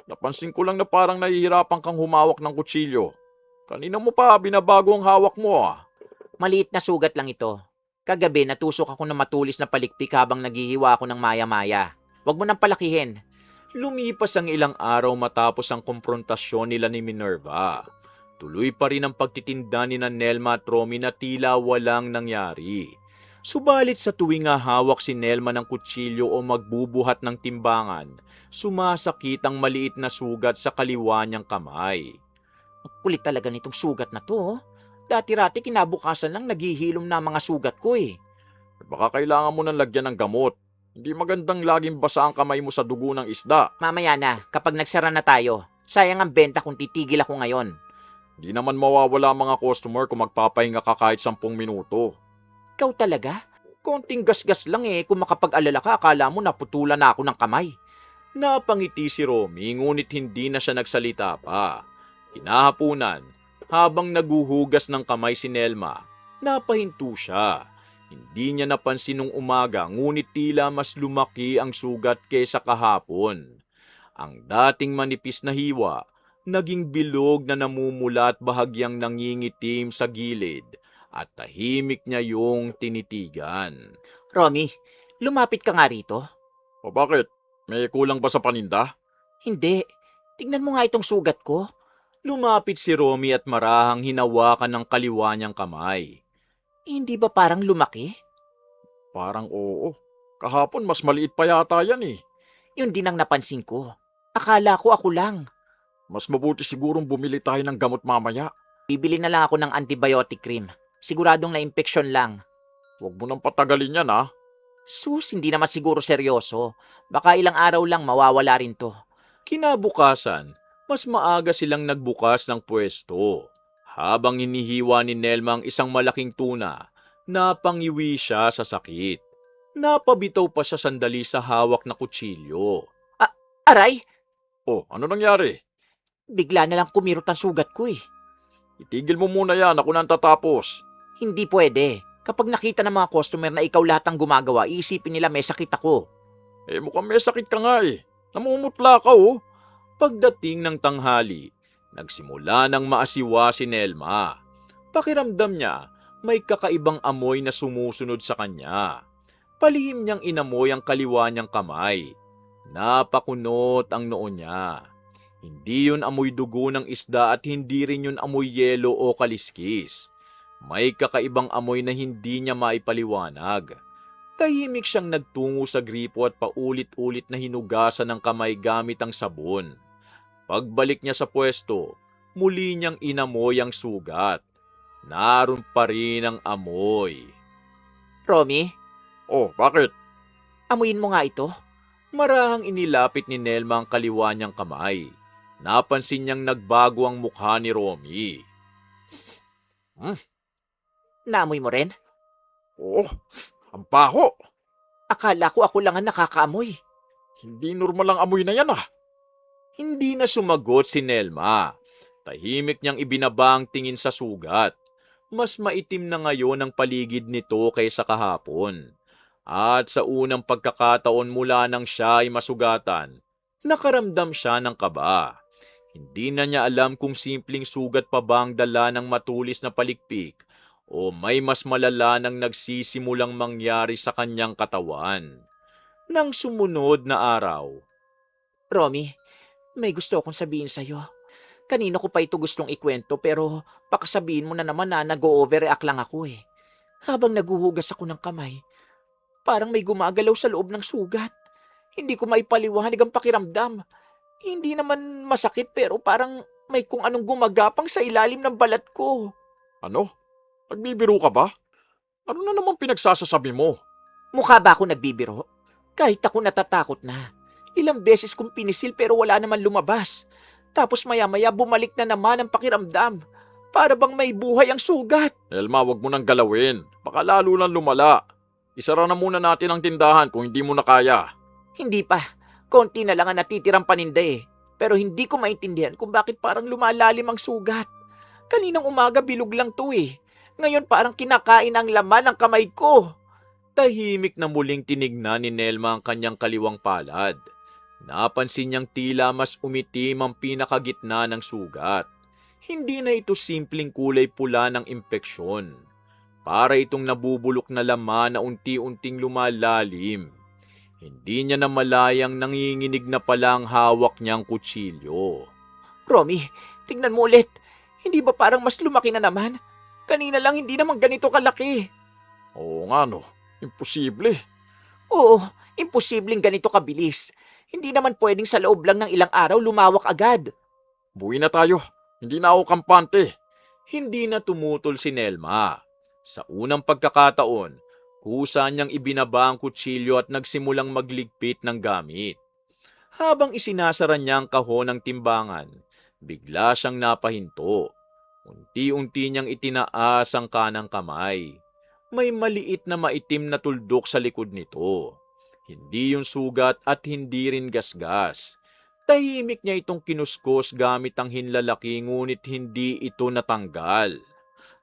napansin ko lang na parang nahihirapan kang humawak ng kutsilyo. Kanina mo pa binabago ang hawak mo ah. Maliit na sugat lang ito. Kagabi, natusok ako ng matulis na palikpik habang naghihiwa ako ng maya-maya. Huwag mo nang palakihin. Lumipas ang ilang araw matapos ang komprontasyon nila ni Minerva. Tuloy pa rin ang pagtitinda ni na Nelma at Romy na tila walang nangyari. Subalit sa tuwing hawak si Nelma ng kutsilyo o magbubuhat ng timbangan, sumasakit ang maliit na sugat sa kaliwa niyang kamay. Ang kulit talaga nitong sugat na to. Dati-rati kinabukasan lang naghihilom na mga sugat ko eh. Baka kailangan mo nang lagyan ng gamot. Hindi magandang laging basa ang kamay mo sa dugo ng isda. Mamaya na, kapag nagsara na tayo. Sayang ang benta kung titigil ako ngayon. Hindi naman mawawala ang mga customer kung magpapahinga ka kahit 10 minuto. Ikaw talaga? Konting gasgas lang eh. Kung makapag-alala ka, akala mo naputulan na ako ng kamay. Napangiti si Romy ngunit hindi na siya nagsalita pa. Kinahapunan, habang naguhugas ng kamay si Nelma, napahinto siya. Hindi niya napansin nung umaga ngunit tila mas lumaki ang sugat kaysa kahapon. Ang dating manipis na hiwa, naging bilog na namumula at bahagyang nangingitim sa gilid at tahimik niya yung tinitigan. Romy, lumapit ka nga rito. O bakit? May kulang ba sa paninda? Hindi. Tingnan mo nga itong sugat ko. Lumapit si Romy at marahang hinawakan ng kaliwa niyang kamay. Hindi ba parang lumaki? Parang oo. Kahapon mas maliit pa yata yan eh. Yun din ang napansin ko. Akala ko ako lang. Mas mabuti sigurong bumili tayo ng gamot mamaya. Bibili na lang ako ng antibiotic cream. Siguradong na-infeksyon lang. Huwag mo nang patagalin yan ha. Sus, hindi naman siguro seryoso. Baka ilang araw lang mawawala rin to. Kinabukasan, mas maaga silang nagbukas ng pwesto. Habang hinihiwa ni Nelma ang isang malaking tuna, napangiwi siya sa sakit. Napabitaw pa siya sandali sa hawak na kutsilyo. Aray! Oh, ano nangyari? Bigla na lang kumirot ang sugat ko eh. Itigil mo muna yan, ako nang tatapos. Hindi pwede. Kapag nakita ng mga customer na ikaw lahat ang gumagawa, iisipin nila may sakit ako. Eh mukhang may sakit ka nga eh. Namumutla ka oh. Pagdating ng tanghali, nagsimula ng maasiwa si Nelma. Pakiramdam niya, may kakaibang amoy na sumusunod sa kanya. Palihim niyang inamoy ang kaliwa niyang kamay. Napakunot ang noo niya. Hindi yun amoy dugo ng isda at hindi rin yun amoy yelo o kaliskis. May kakaibang amoy na hindi niya maipaliwanag. Tahimik siyang nagtungo sa gripo at paulit-ulit na hinugasan ng kamay gamit ang sabon. Pagbalik niya sa pwesto, muli niyang inamoy ang sugat. Naroon pa rin ang amoy. Romy, Oh, bakit? amuyin mo nga ito. Marahang inilapit ni Nelma ang kaliwa niyang kamay. Napansin niyang nagbago ang mukha ni Romy. Naamoy mo rin? Oh, ang baho. Akala ko ako lang ang nakakaamoy. Hindi normal ang amoy na yan ah. Hindi na sumagot si Nelma. Tahimik niyang ibinaba ang tingin sa sugat. Mas maitim na ngayon ang paligid nito kaysa kahapon. At sa unang pagkakataon mula nang siya ay masugatan, nakaramdam siya ng kaba. Hindi na niya alam kung simpleng sugat pa ba ang dala ng matulis na palikpik o may mas malala nang nagsisimulang mangyari sa kanyang katawan. Nang sumunod na araw, Romy, may gusto akong sabihin sa'yo. Kanino ko pa ito gustong ikwento pero baka sabihin mo na naman na nag-overreact lang ako eh. Habang naguhugas ako ng kamay, parang may gumagalaw sa loob ng sugat. Hindi ko maipaliwanag ang pakiramdam. Hindi naman masakit pero parang may kung anong gumagapang sa ilalim ng balat ko. Ano? Nagbibiro ka ba? Ano na naman pinagsasasabi mo? Mukha ba ako nagbibiro? Kahit ako natatakot na. Ilang beses kong pinisil pero wala naman lumabas. Tapos maya-maya bumalik na naman ang pakiramdam. Para bang may buhay ang sugat. Elma, wag mo nang galawin. Baka lalo lang lumala. Isara na muna natin ang tindahan kung hindi mo na kaya. Hindi pa. Konti na lang ang natitirang paninda eh. Pero hindi ko maintindihan kung bakit parang lumalalim ang sugat. Kaninang umaga bilog lang to eh. Ngayon parang kinakain ang laman ng kamay ko. Tahimik na muling tinignan ni Nelma ang kanyang kaliwang palad. Napansin niyang tila mas umitim ang pinakagitna ng sugat. Hindi na ito simpleng kulay pula ng impeksyon. Para itong nabubulok na laman na unti-unting lumalalim. Hindi niya namalayang nanginginig na pala ang hawak niyang kutsilyo. Romy, tignan mo ulit. Hindi ba parang mas lumaki na naman? Kanina lang hindi naman ganito kalaki. Oo nga no, imposible. Oo, imposibleng ganito kabilis. Hindi naman pwedeng sa loob lang ng ilang araw lumawak agad. Buwi na tayo, hindi na ako kampante. Hindi na tumutol si Nelma. Sa unang pagkakataon, kusa niyang ibinaba ang kutsilyo at nagsimulang magligpit ng gamit. Habang isinasara niya ang kahon ng timbangan, bigla siyang napahinto. Unti-unti niyang itinaas ang kanang kamay. May maliit na maitim na tuldok sa likod nito. Hindi yung sugat at hindi rin gasgas. Tahimik niya itong kinuskos gamit ang hinlalaki ngunit hindi ito natanggal.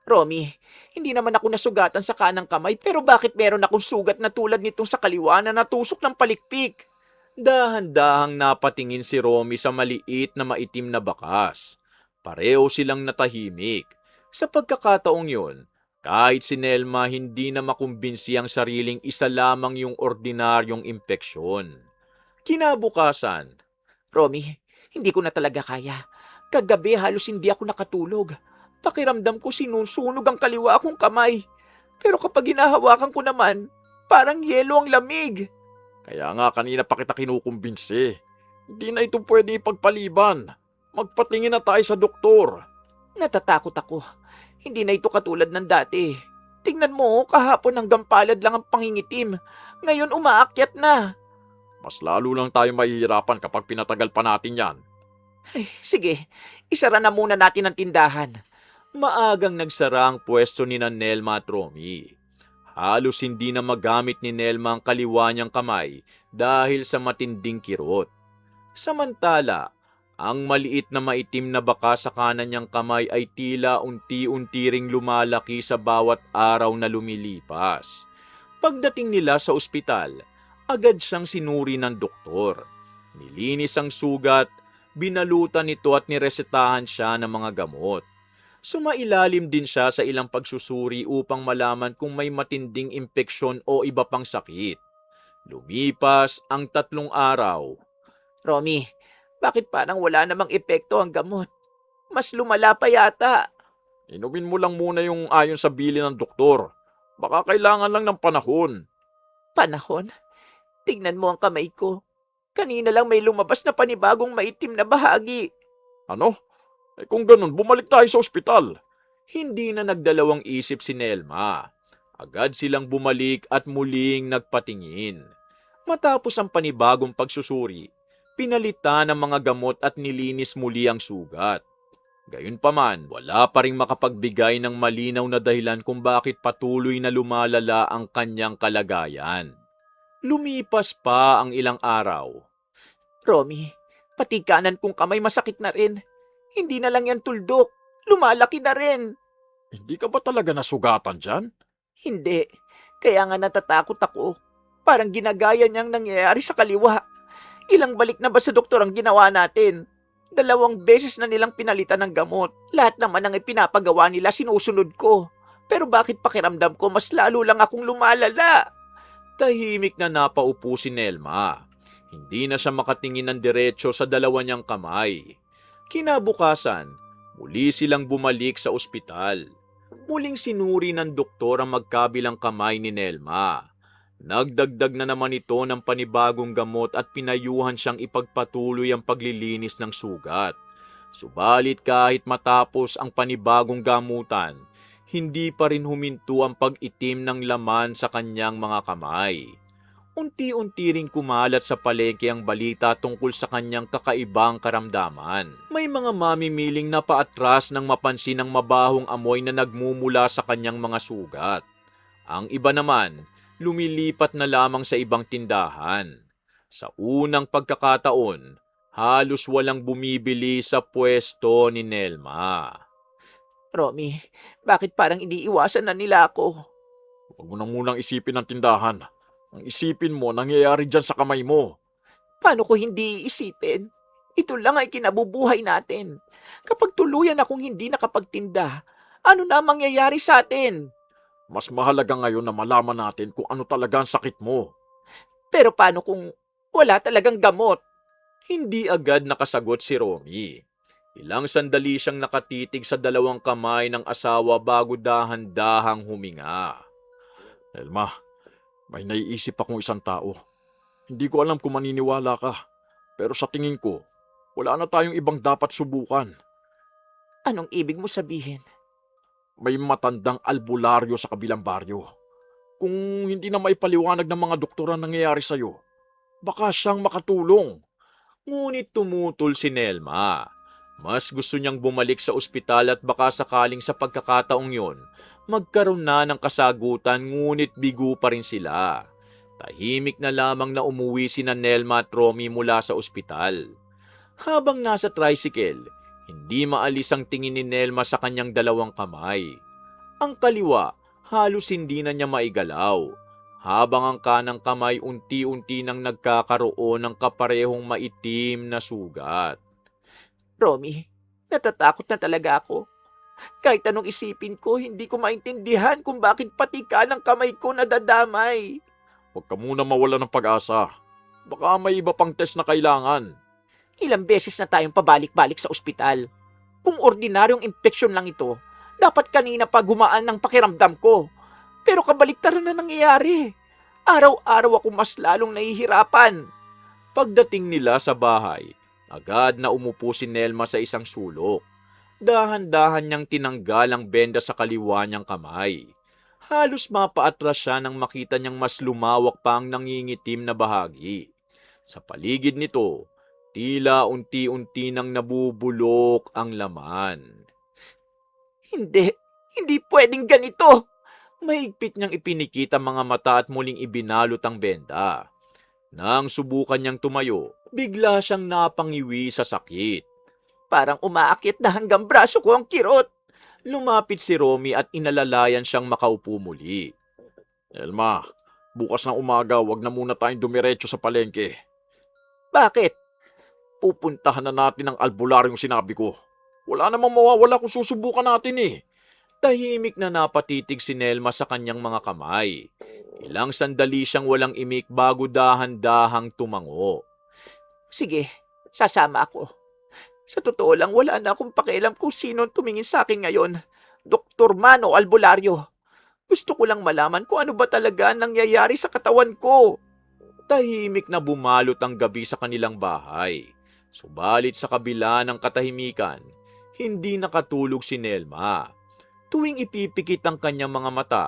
Romy, hindi naman ako nasugatan sa kanang kamay pero bakit meron akong sugat na tulad nitong sa kaliwa na natusok ng palikpik? Dahan-dahang napatingin si Romy sa maliit na maitim na bakas. Pareho silang natahimik. Sa pagkakataong yon, kahit si Nelma hindi na makumbinsi ang sariling isa lamang yung ordinaryong impeksyon. Kinabukasan, Romy, hindi ko na talaga kaya. Kagabi halos hindi ako nakatulog. Pakiramdam ko sinusunog ang kaliwa akong kamay. Pero kapag hinahawakan ko naman, parang yelo ang lamig. Kaya nga kanina pa kita kinukumbinsi. Hindi na ito pwede ipagpaliban. Magpatingin na tayo sa doktor. Natatakot ako. Hindi na ito katulad ng dati. Tingnan mo, kahapon hanggang palad lang ang pangingitim. Ngayon umaakyat na. Mas lalo lang tayo mahihirapan kapag pinatagal pa natin yan. Ay, sige, isara na muna natin ang tindahan. maagang nagsara ang pwesto ni Nelma at Romy. Halos hindi na magamit ni Nelma ang kaliwa niyang kamay dahil sa matinding kirot. Samantala, ang maliit na maitim na baka sa kanan niyang kamay ay tila unti-unti ring lumalaki sa bawat araw na lumilipas. Pagdating nila sa ospital, agad siyang sinuri ng doktor. Nilinis ang sugat, binalutan ito at niresetahan siya ng mga gamot. Sumailalim din siya sa ilang pagsusuri upang malaman kung may matinding impeksyon o iba pang sakit. Lumipas ang 3 araw. Romy, bakit parang wala namang epekto ang gamot? Mas lumala pa yata. Inumin mo lang muna yung ayon sa bili ng doktor. Baka kailangan lang ng panahon. Panahon? Tignan mo ang kamay ko. Kanina lang may lumabas na panibagong maitim na bahagi. Ano? Kung ganun, bumalik tayo sa ospital. Hindi na nagdalawang isip si Nelma. Agad silang bumalik at muling nagpatingin. Matapos ang panibagong pagsusuri, pinalitan ang mga gamot at nilinis muli ang sugat. Gayunpaman, wala pa ring makapagbigay ng malinaw na dahilan kung bakit patuloy na lumalala ang kanyang kalagayan. Lumipas pa ang ilang araw. Romy, pati kanan kong kamay masakit na rin. Hindi na lang yan tuldok. Lumalaki na rin. Hindi ka ba talaga nasugatan dyan? Hindi. Kaya nga natatakot ako. Parang ginagaya niyang nangyayari sa kaliwa. Ilang balik na ba sa doktor ang ginawa natin? 2 beses na nilang pinalitan ng gamot. Lahat naman ang ipinapagawa nila sinusunod ko. Pero bakit pakiramdam ko mas lalo lang akong lumalala? Tahimik na napaupo si Nelma. Hindi na siya makatingin ng diretso sa dalawa niyang kamay. Kinabukasan, muli silang bumalik sa ospital. Muling sinuri ng doktor ang magkabilang kamay ni Nelma. Nagdagdag na naman ito ng panibagong gamot at pinayuhan siyang ipagpatuloy ang paglilinis ng sugat. Subalit kahit matapos ang panibagong gamutan, hindi pa rin huminto ang pag-itim ng laman sa kanyang mga kamay. Unti-unti ring kumalat sa palengke ang balita tungkol sa kanyang kakaibang karamdaman. May mga mamimiling na paatras nang mapansin ang mabahong amoy na nagmumula sa kanyang mga sugat. Ang iba naman, lumilipat na lamang sa ibang tindahan. Sa unang pagkakataon, halos walang bumibili sa pwesto ni Nelma. Romy, bakit parang iniiwasan na nila ako? Huwag mo na munang isipin ang tindahan. Ang isipin mo, nangyayari dyan sa kamay mo. Paano ko hindi iisipin? Ito lang ay kinabubuhay natin. Kapag tuluyan akong hindi nakapagtinda, ano na ang mangyayari sa atin? Mas mahalaga ngayon na malaman natin kung ano talaga ang sakit mo. Pero paano kung wala talagang gamot? Hindi agad nakasagot si Romy. Ilang sandali siyang nakatitig sa dalawang kamay ng asawa bago dahan-dahang huminga. Nelma, may naiisip akong isang tao. Hindi ko alam kung maniniwala ka. Pero sa tingin ko, wala na tayong ibang dapat subukan. Anong ibig mo sabihin? May matandang albularyo sa kabilang baryo. Kung hindi na maipaliwanag ng mga doktor ang nangyayari sa'yo, baka siyang makatulong. Ngunit tumutol si Nelma. Mas gusto niyang bumalik sa ospital at baka sakaling sa pagkakataong yon, magkaroon na ng kasagutan ngunit bigo pa rin sila. Tahimik na lamang na umuwi sina Nelma at Romy mula sa ospital. Habang nasa tricycle, hindi maalis ang tingin ni Nelma sa kanyang dalawang kamay. Ang kaliwa, halos hindi na niya maigalaw. Habang ang kanang kamay unti-unti nang nagkakaroon ng kaparehong maitim na sugat. Romy, natatakot na talaga ako. Kahit anong isipin ko, hindi ko maintindihan kung bakit pati kanang kamay ko nadadamay. Huwag ka muna mawala ng pag-asa. Baka may iba pang test na kailangan. Ilang beses na tayong pabalik-balik sa ospital. Kung ordinaryong impeksyon lang ito, dapat kanina pa gumaan ng pakiramdam ko. Pero kabaliktaran na nangyayari. Araw-araw ako mas lalong nahihirapan. Pagdating nila sa bahay, agad na umupo si Nelma sa isang sulok. Dahan-dahan niyang tinanggal ang benda sa kaliwa niyang kamay. Halos mapaatras siya nang makita niyang mas lumawak pa ang nangingitim na bahagi. Sa paligid nito, tila unti-unti nang nabubulok ang laman. Hindi pwedeng ganito. Mahigpit niyang ipinikit ang mga mata at muling ibinalot ang benda. Nang subukan niyang tumayo, bigla siyang napangiwi sa sakit. Parang umaakit na hanggang braso ko ang kirot. Lumapit si Romy at inalalayan siyang makaupo muli. Nelma, bukas ng umaga wag na muna tayong dumiretso sa palengke. Bakit? Pupuntahan na natin ang albularyong sinabi ko. Wala namang mawawala kung susubukan natin eh. Tahimik na napatitig si Nelma sa kanyang mga kamay. Ilang sandali siyang walang imik bago dahan-dahang tumango. Sige, sasama ako. Sa totoo lang, wala na akong pakialam kung sino ang tumingin sa akin ngayon. Dr. Man o albularyo. Gusto ko lang malaman kung ano ba talaga ang nangyayari sa katawan ko. Tahimik na bumalot ang gabi sa kanilang bahay. Subalit sa kabila ng katahimikan, hindi nakatulog si Nelma. Tuwing ipipikit ang kanyang mga mata,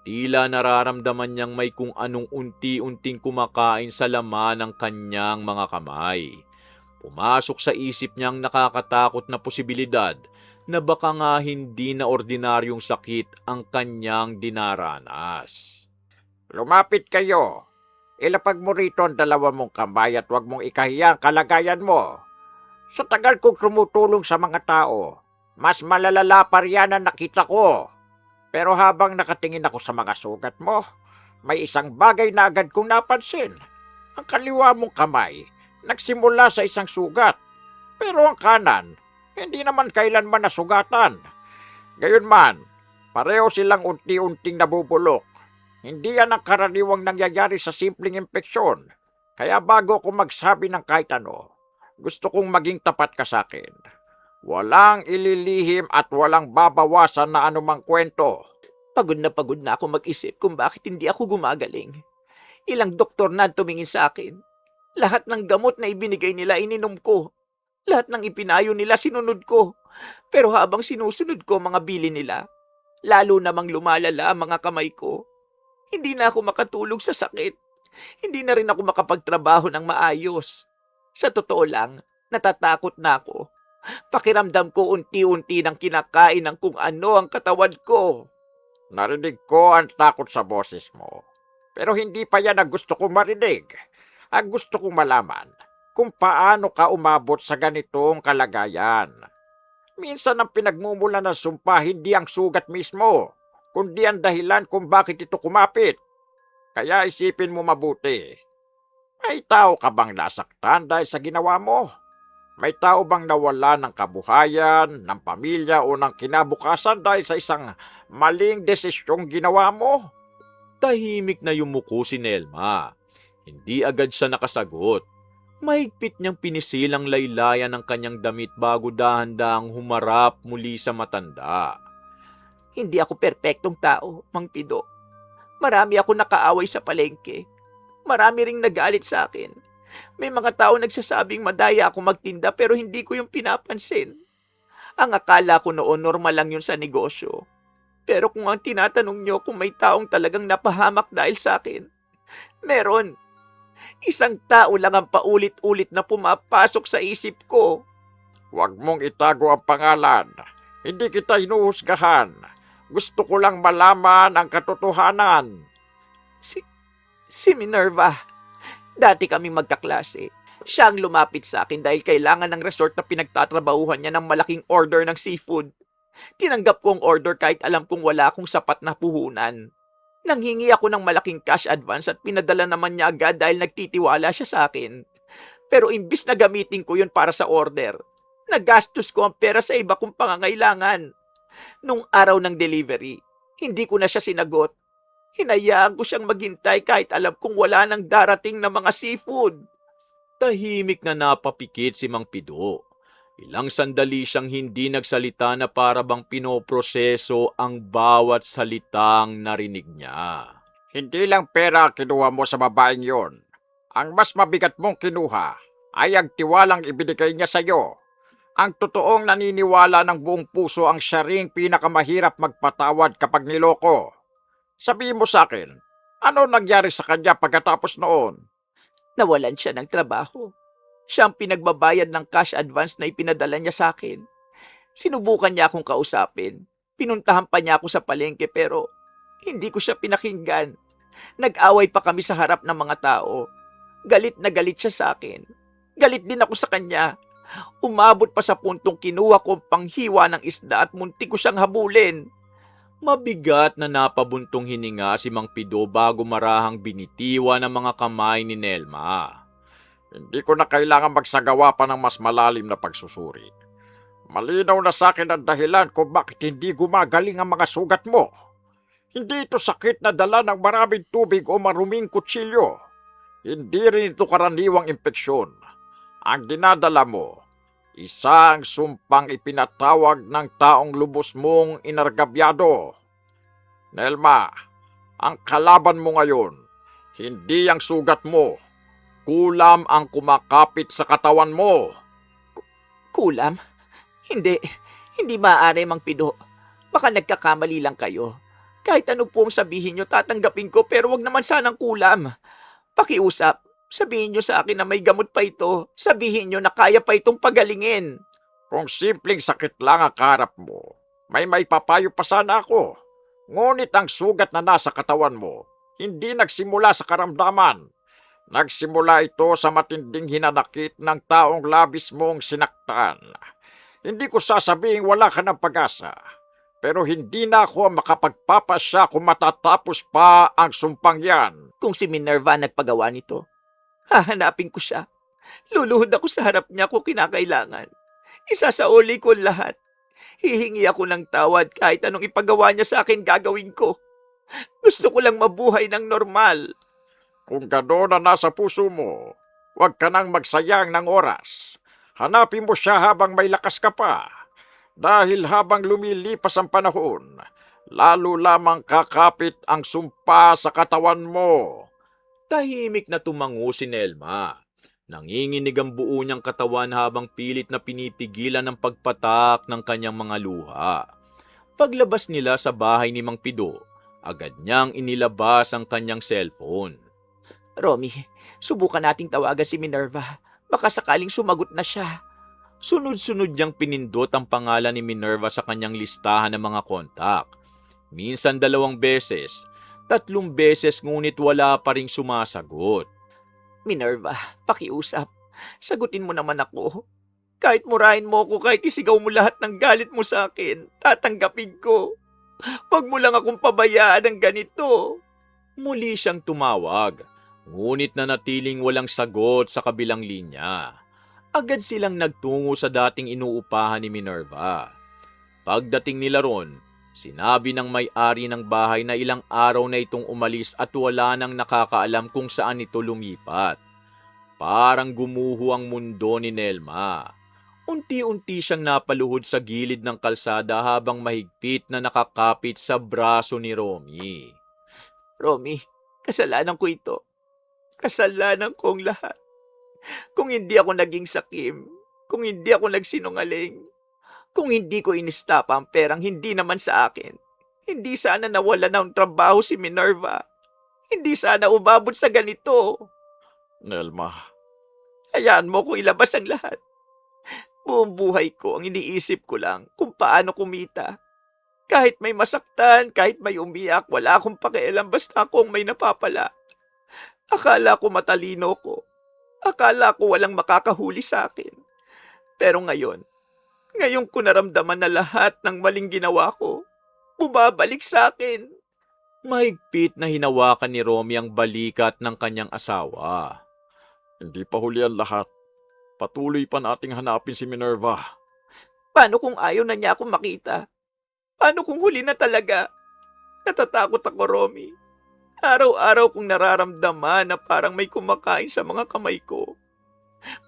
tila nararamdaman niyang may kung anong unti-unting kumakain sa laman ng kanyang mga kamay. Pumasok sa isip niyang nakakatakot na posibilidad na baka nga hindi na ordinaryong sakit ang kanyang dinaranas. Lumapit kayo. Ilapag mo rito ang dalawa mong kamay at huwag mong ikahiya ang kalagayan mo. Sa tagal kong tumutulong sa mga tao, mas malalala pa riyan ang nakita ko. Pero habang nakatingin ako sa mga sugat mo, may isang bagay na agad kong napansin. Ang kaliwa mong kamay, nagsimula sa isang sugat. Pero ang kanan, hindi naman kailanman nasugatan. Gayunman, pareho silang unti-unting nabubulok. Hindi yan ang karaniwang nangyayari sa simpleng impeksyon. Kaya bago ako magsabi ng kahit ano, gusto kong maging tapat ka sa akin. Walang ililihim at walang babawasan na anumang kwento. Pagod na ako mag-isip kung bakit hindi ako gumagaling. Ilang doktor na tumingin sa akin. Lahat ng gamot na ibinigay nila ininom ko. Lahat ng ipinayo nila sinunod ko. Pero habang sinusunod ko mga bili nila, lalo namang lumalala ang mga kamay ko. Hindi na ako makatulog sa sakit. Hindi na rin ako makapagtrabaho ng maayos. Sa totoo lang, natatakot na ako. Pakiramdam ko unti-unti nang kinakain ng kung ano ang katawan ko. Narinig ko ang takot sa boses mo. Pero hindi pa yan ang gusto kong marinig. Ang gusto kong malaman kung paano ka umabot sa ganitong kalagayan. Minsan ang pinagmumula ng sumpa hindi ang sugat mismo, kundi ang dahilan kung bakit ito kumapit. Kaya isipin mo mabuti. May tao ka bang nasaktan dahil sa ginawa mo? May tao bang nawala ng kabuhayan, ng pamilya o ng kinabukasan dahil sa isang maling desisyong ginawa mo? Tahimik na yumuko si Nelma. Hindi agad siya nakasagot. Mahigpit niyang pinisilang laylayan ng kanyang damit bago dahan-dahang humarap muli sa matanda. Hindi ako perpektong tao, Mang Pido. Marami ako nakaaway sa palengke. Marami ring nagalit sa akin. May mga tao nagsasabing madaya ako magtinda pero hindi ko yung pinapansin. Ang akala ko noon normal lang yun sa negosyo. Pero kung ang tinatanong nyo kung may taong talagang napahamak dahil sa akin, meron. Isang tao lang ang paulit-ulit na pumapasok sa isip ko. Huwag mong itago ang pangalan. Hindi kita hinuhusgahan. Gusto ko lang malaman ang katotohanan. Si Minerva. Dati kaming magkaklase. Siya ang lumapit sa akin dahil kailangan ng resort na pinagtatrabahuhan niya ng malaking order ng seafood. Tinanggap ko ang order kahit alam kong wala akong sapat na puhunan. Nanghingi ako ng malaking cash advance at pinadala naman niya agad dahil nagtitiwala siya sa akin. Pero imbis na gamitin ko yun para sa order, nagastos ko ang pera sa iba kong pangangailangan. Nung araw ng delivery, hindi ko na siya sinagot. Hinayaan ko siyang maghintay kahit alam kong wala nang darating na mga seafood. Tahimik na napapikit si Mang Pido. Ilang sandali siyang hindi nagsalita na para bang pinoproseso ang bawat salitang narinig niya. Hindi lang pera ang kinuha mo sa babaeng yon. Ang mas mabigat mong kinuha ay ang tiwalang ibinigay niya sa iyo. Ang totoong naniniwala ng buong puso ang siya ring pinakamahirap magpatawad kapag niloko. Sabihin mo sa akin, ano nangyari sa kanya pagkatapos noon? Nawalan siya ng trabaho. Siya ang pinagbabayad ng cash advance na ipinadala niya sa akin. Sinubukan niya akong kausapin. Pinuntahan pa niya ako sa palengke pero hindi ko siya pinakinggan. Nag-away pa kami sa harap ng mga tao. Galit na galit siya sa akin. Galit din ako sa kanya. Umabot pa sa puntong kinuha ko ang panghiwa ng isda at muntik ko siyang habulin. Mabigat na napabuntong hininga si Mang Pido bago marahang binitiwa ng mga kamay ni Nelma. Hindi ko na kailangan magsagawa pa ng mas malalim na pagsusuri. Malinaw na sa akin ang dahilan kung bakit hindi gumagaling ang mga sugat mo. Hindi ito sakit na dala ng maraming tubig o maruming kutsilyo. Hindi rin ito karaniwang impeksyon. Ang dinadala mo, isang sumpang ipinatawag ng taong lubos mong inargabyado. Nelma, ang kalaban mo ngayon, hindi ang sugat mo. Kulam ang kumakapit sa katawan mo. Kulam? Hindi maaari, Mang Pido. Baka nagkakamali lang kayo. Kahit ano pong sabihin nyo, tatanggapin ko pero wag naman sanang kulam. Pakiusap, sabihin nyo sa akin na may gamot pa ito. Sabihin nyo na kaya pa itong pagalingin. Kung simpleng sakit lang ang kaharap mo, may papayo pa sana ako. Ngunit ang sugat na nasa katawan mo, hindi nagsimula sa karamdaman. Nagsimula ito sa matinding hinanakit ng taong labis mong sinaktan. Hindi ko sasabing wala ka ng pag-asa, pero hindi na ako makapagpapasya kung matatapos pa ang sumpang yan. Kung si Minerva nagpagawa nito, hahanapin ko siya. Luluhod ako sa harap niya kung kinakailangan. Isasauli ko lahat. Hihingi ako ng tawad kahit anong ipagawa niya sa akin gagawin ko. Gusto ko lang mabuhay ng normal. Kung gano'n na nasa puso mo, huwag ka nang magsayang ng oras. Hanapin mo siya habang may lakas ka pa. Dahil habang lumilipas ang panahon, lalo lamang kakapit ang sumpa sa katawan mo. Tahimik na tumango si Nelma. Nanginginig ang buo niyang katawan habang pilit na pinipigilan ang pagpatak ng kanyang mga luha. Paglabas nila sa bahay ni Mang Pido, agad niyang inilabas ang kanyang cellphone. Romy, subukan nating tawagan si Minerva. Baka sakaling sumagot na siya. Sunod-sunod niyang pinindot ang pangalan ni Minerva sa kanyang listahan ng mga kontak. Minsan 2 beses, 3 beses ngunit wala pa ring sumasagot. Minerva, pakiusap. Sagutin mo naman ako. Kahit murahin mo ako, kahit isigaw mo lahat ng galit mo sa akin, tatanggapin ko. Huwag mo lang akong pabayaan ng ganito. Muli siyang tumawag, ngunit nanatiling walang sagot sa kabilang linya. Agad silang nagtungo sa dating inuupahan ni Minerva. Pagdating nila ron, sinabi ng may-ari ng bahay na ilang araw na itong umalis at wala nang nakakaalam kung saan ito lumipat. Parang gumuho ang mundo ni Nelma. Unti-unti siyang napaluhod sa gilid ng kalsada habang mahigpit na nakakapit sa braso ni Romy. Romy, kasalanan ko ito. Kasalanan ko ang lahat. Kung hindi ako naging sakim, kung hindi ako nagsinungaling, kung hindi ko inistapa ang perang hindi naman sa akin, hindi sana nawala ng trabaho si Minerva. Hindi sana umabot sa ganito. Nelma, Hayaan mo ko ilabas ang lahat. Buong buhay ko ang iniisip ko lang kung paano kumita. Kahit may masaktan, kahit may umiyak, wala akong pakialam basta akong may napapala. Akala ko matalino ko. Akala ko walang makakahuli sa akin. Pero ngayon ko naramdaman na lahat ng maling ginawa ko, bumabalik sa akin. mahigpit na hinawakan ni Romy ang balikat ng kanyang asawa. Hindi pa huli ang lahat. Patuloy pa nating hanapin si Minerva. Paano kung ayaw na niya akong makita? Paano kung huli na talaga? Natatakot ako, Romy. Araw-araw kong nararamdaman na parang may kumakain sa mga kamay ko.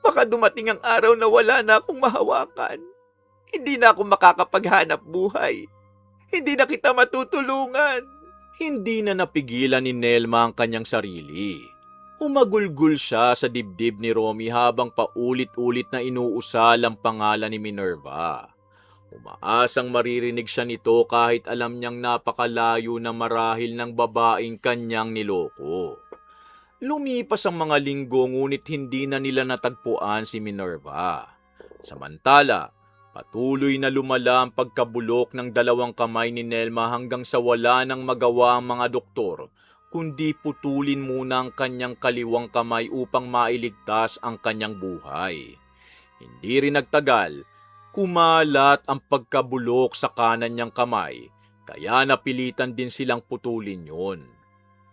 Baka dumating ang araw na wala na akong mahawakan. Hindi na ako makakapaghanap buhay. Hindi na kita matutulungan. Hindi na napigilan ni Nelma ang kanyang sarili. Umagulgul siya sa dibdib ni Romy habang paulit-ulit na inuusal ang pangalan ni Minerva. Umaasang maririnig siya nito kahit alam niyang napakalayo na marahil ng babaeng kanyang niloko. Lumipas ang mga linggo ngunit hindi na nila natagpuan si Minerva. Samantala, patuloy na lumala ang pagkabulok ng dalawang kamay ni Nelma hanggang sa wala nang magawa ang mga doktor, kundi putulin muna ang kanyang kaliwang kamay upang mailigtas ang kanyang buhay. Hindi rin nagtagal, kumalat ang pagkabulok sa kanan niyang kamay, kaya napilitan din silang putulin yun.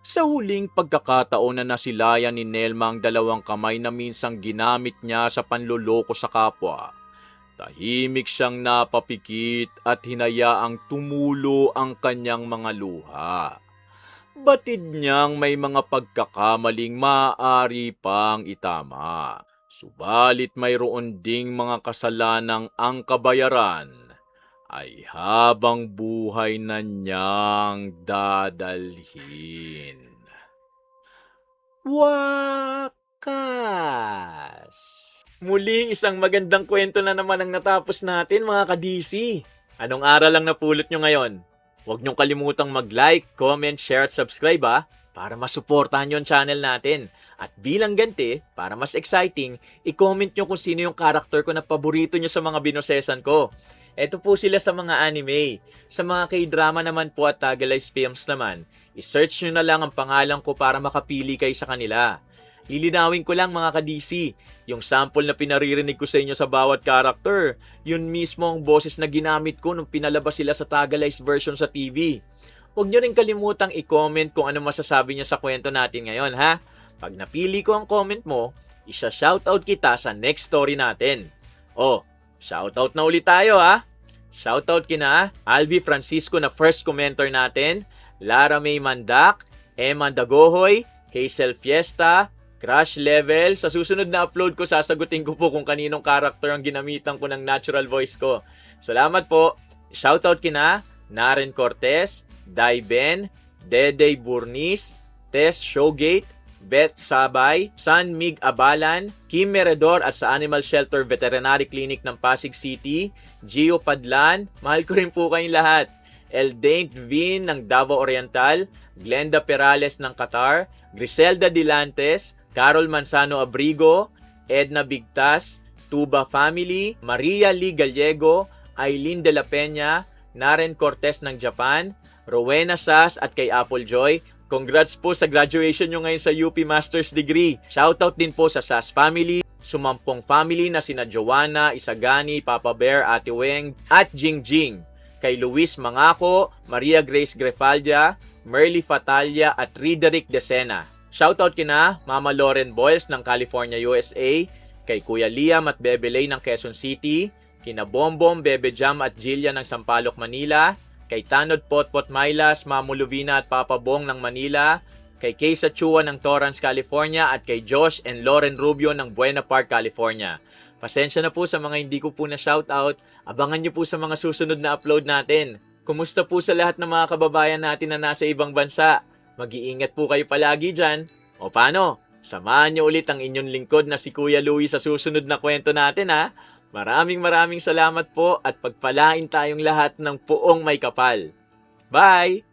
Sa huling pagkakataon na nasilayan ni Nelma ang dalawang kamay na minsang ginamit niya sa panloloko sa kapwa, tahimik siyang napapikit at hinayaang tumulo ang kanyang mga luha. Batid niyang may mga pagkakamaling maaari pang itama. Subalit mayroon ding mga kasalanang ang kabayaran ay habang buhay na niyang dadalhin. Wakas! Muli, isang magandang kwento na naman ang natapos natin, mga ka-DC. Anong aral lang napulot nyo ngayon? Huwag niyong kalimutang mag-like, comment, share at subscribe para masuportahan yung channel natin. At bilang ganti, para mas exciting, i-comment nyo kung sino yung karakter ko na paborito nyo sa mga binosesan ko. Ito po sila sa mga anime. Sa mga K-drama naman po at Tagalized films naman, i-search nyo na lang ang pangalan ko para makapili kayo sa kanila. Lilinawin ko lang mga ka-DC, yung sample na pinaririnig ko sa inyo sa bawat karakter, yun mismo ang boses na ginamit ko nung pinalabas sila sa Tagalized version sa TV. Huwag nyo rin kalimutang i-comment kung ano masasabi nyo sa kwento natin ngayon, ha? Pag napili ko ang comment mo, isa-shoutout kita sa next story natin. Oh, shoutout na ulit tayo, ha? Shoutout kina Alvi Francisco na first commenter natin, Lara May Mandak, Emma Dagohoy, Hazel Fiesta, Crash Level. Sa susunod na upload ko, sasagutin ko po kung kaninong character ang ginamitan ko ng natural voice ko. Salamat po. Shoutout kina Naren Cortez, Dai Ben, Dede Burnis, Tess Showgate, Beth Sabay, San Mig Abalan, Kim Meredor at sa Animal Shelter Veterinary Clinic ng Pasig City, Gio Padlan, mahal ko rin po kayong lahat. Eldaint Vin ng Davao Oriental, Glenda Perales ng Qatar, Griselda Dilantes, Carol Manzano Abrigo, Edna Bigtas, Tuba Family, Maria Lee Gallego, Aileen De La Peña, Naren Cortez ng Japan, Rowena Sas at kay Apple Joy, Congrats po sa graduation nyo ngayon sa UP Master's Degree. Shoutout din po sa SAS family, Sumampong family na sina Joanna, Isagani, Papa Bear, Ate Weng, at Jingjing. Kay Luis Mangako, Maria Grace Grefaldia, Merly Fatalia, at Riderick Decena. Shoutout kina Mama Lauren Boyles ng California, USA, kay Kuya Liam at Bebe Lay ng Quezon City, kina Bombom, Bebe Jam at Jillian ng Sampaloc, Manila, kay Tanod Potpot Mylas, Mamu Luvina at Papa Bong ng Manila, kay Kaysa Chua ng Torrance, California, at kay Josh and Lauren Rubio ng Buena Park, California. Pasensya na po sa mga hindi ko po na shoutout. Abangan nyo po sa mga susunod na upload natin. Kumusta po sa lahat ng mga kababayan natin na nasa ibang bansa? Mag-iingat po kayo palagi dyan. O paano? Samahan nyo ulit ang inyong lingkod na si Kuya Louie sa susunod na kwento natin ha. Maraming salamat po at pagpalain tayong lahat ng puong may kapal. Bye!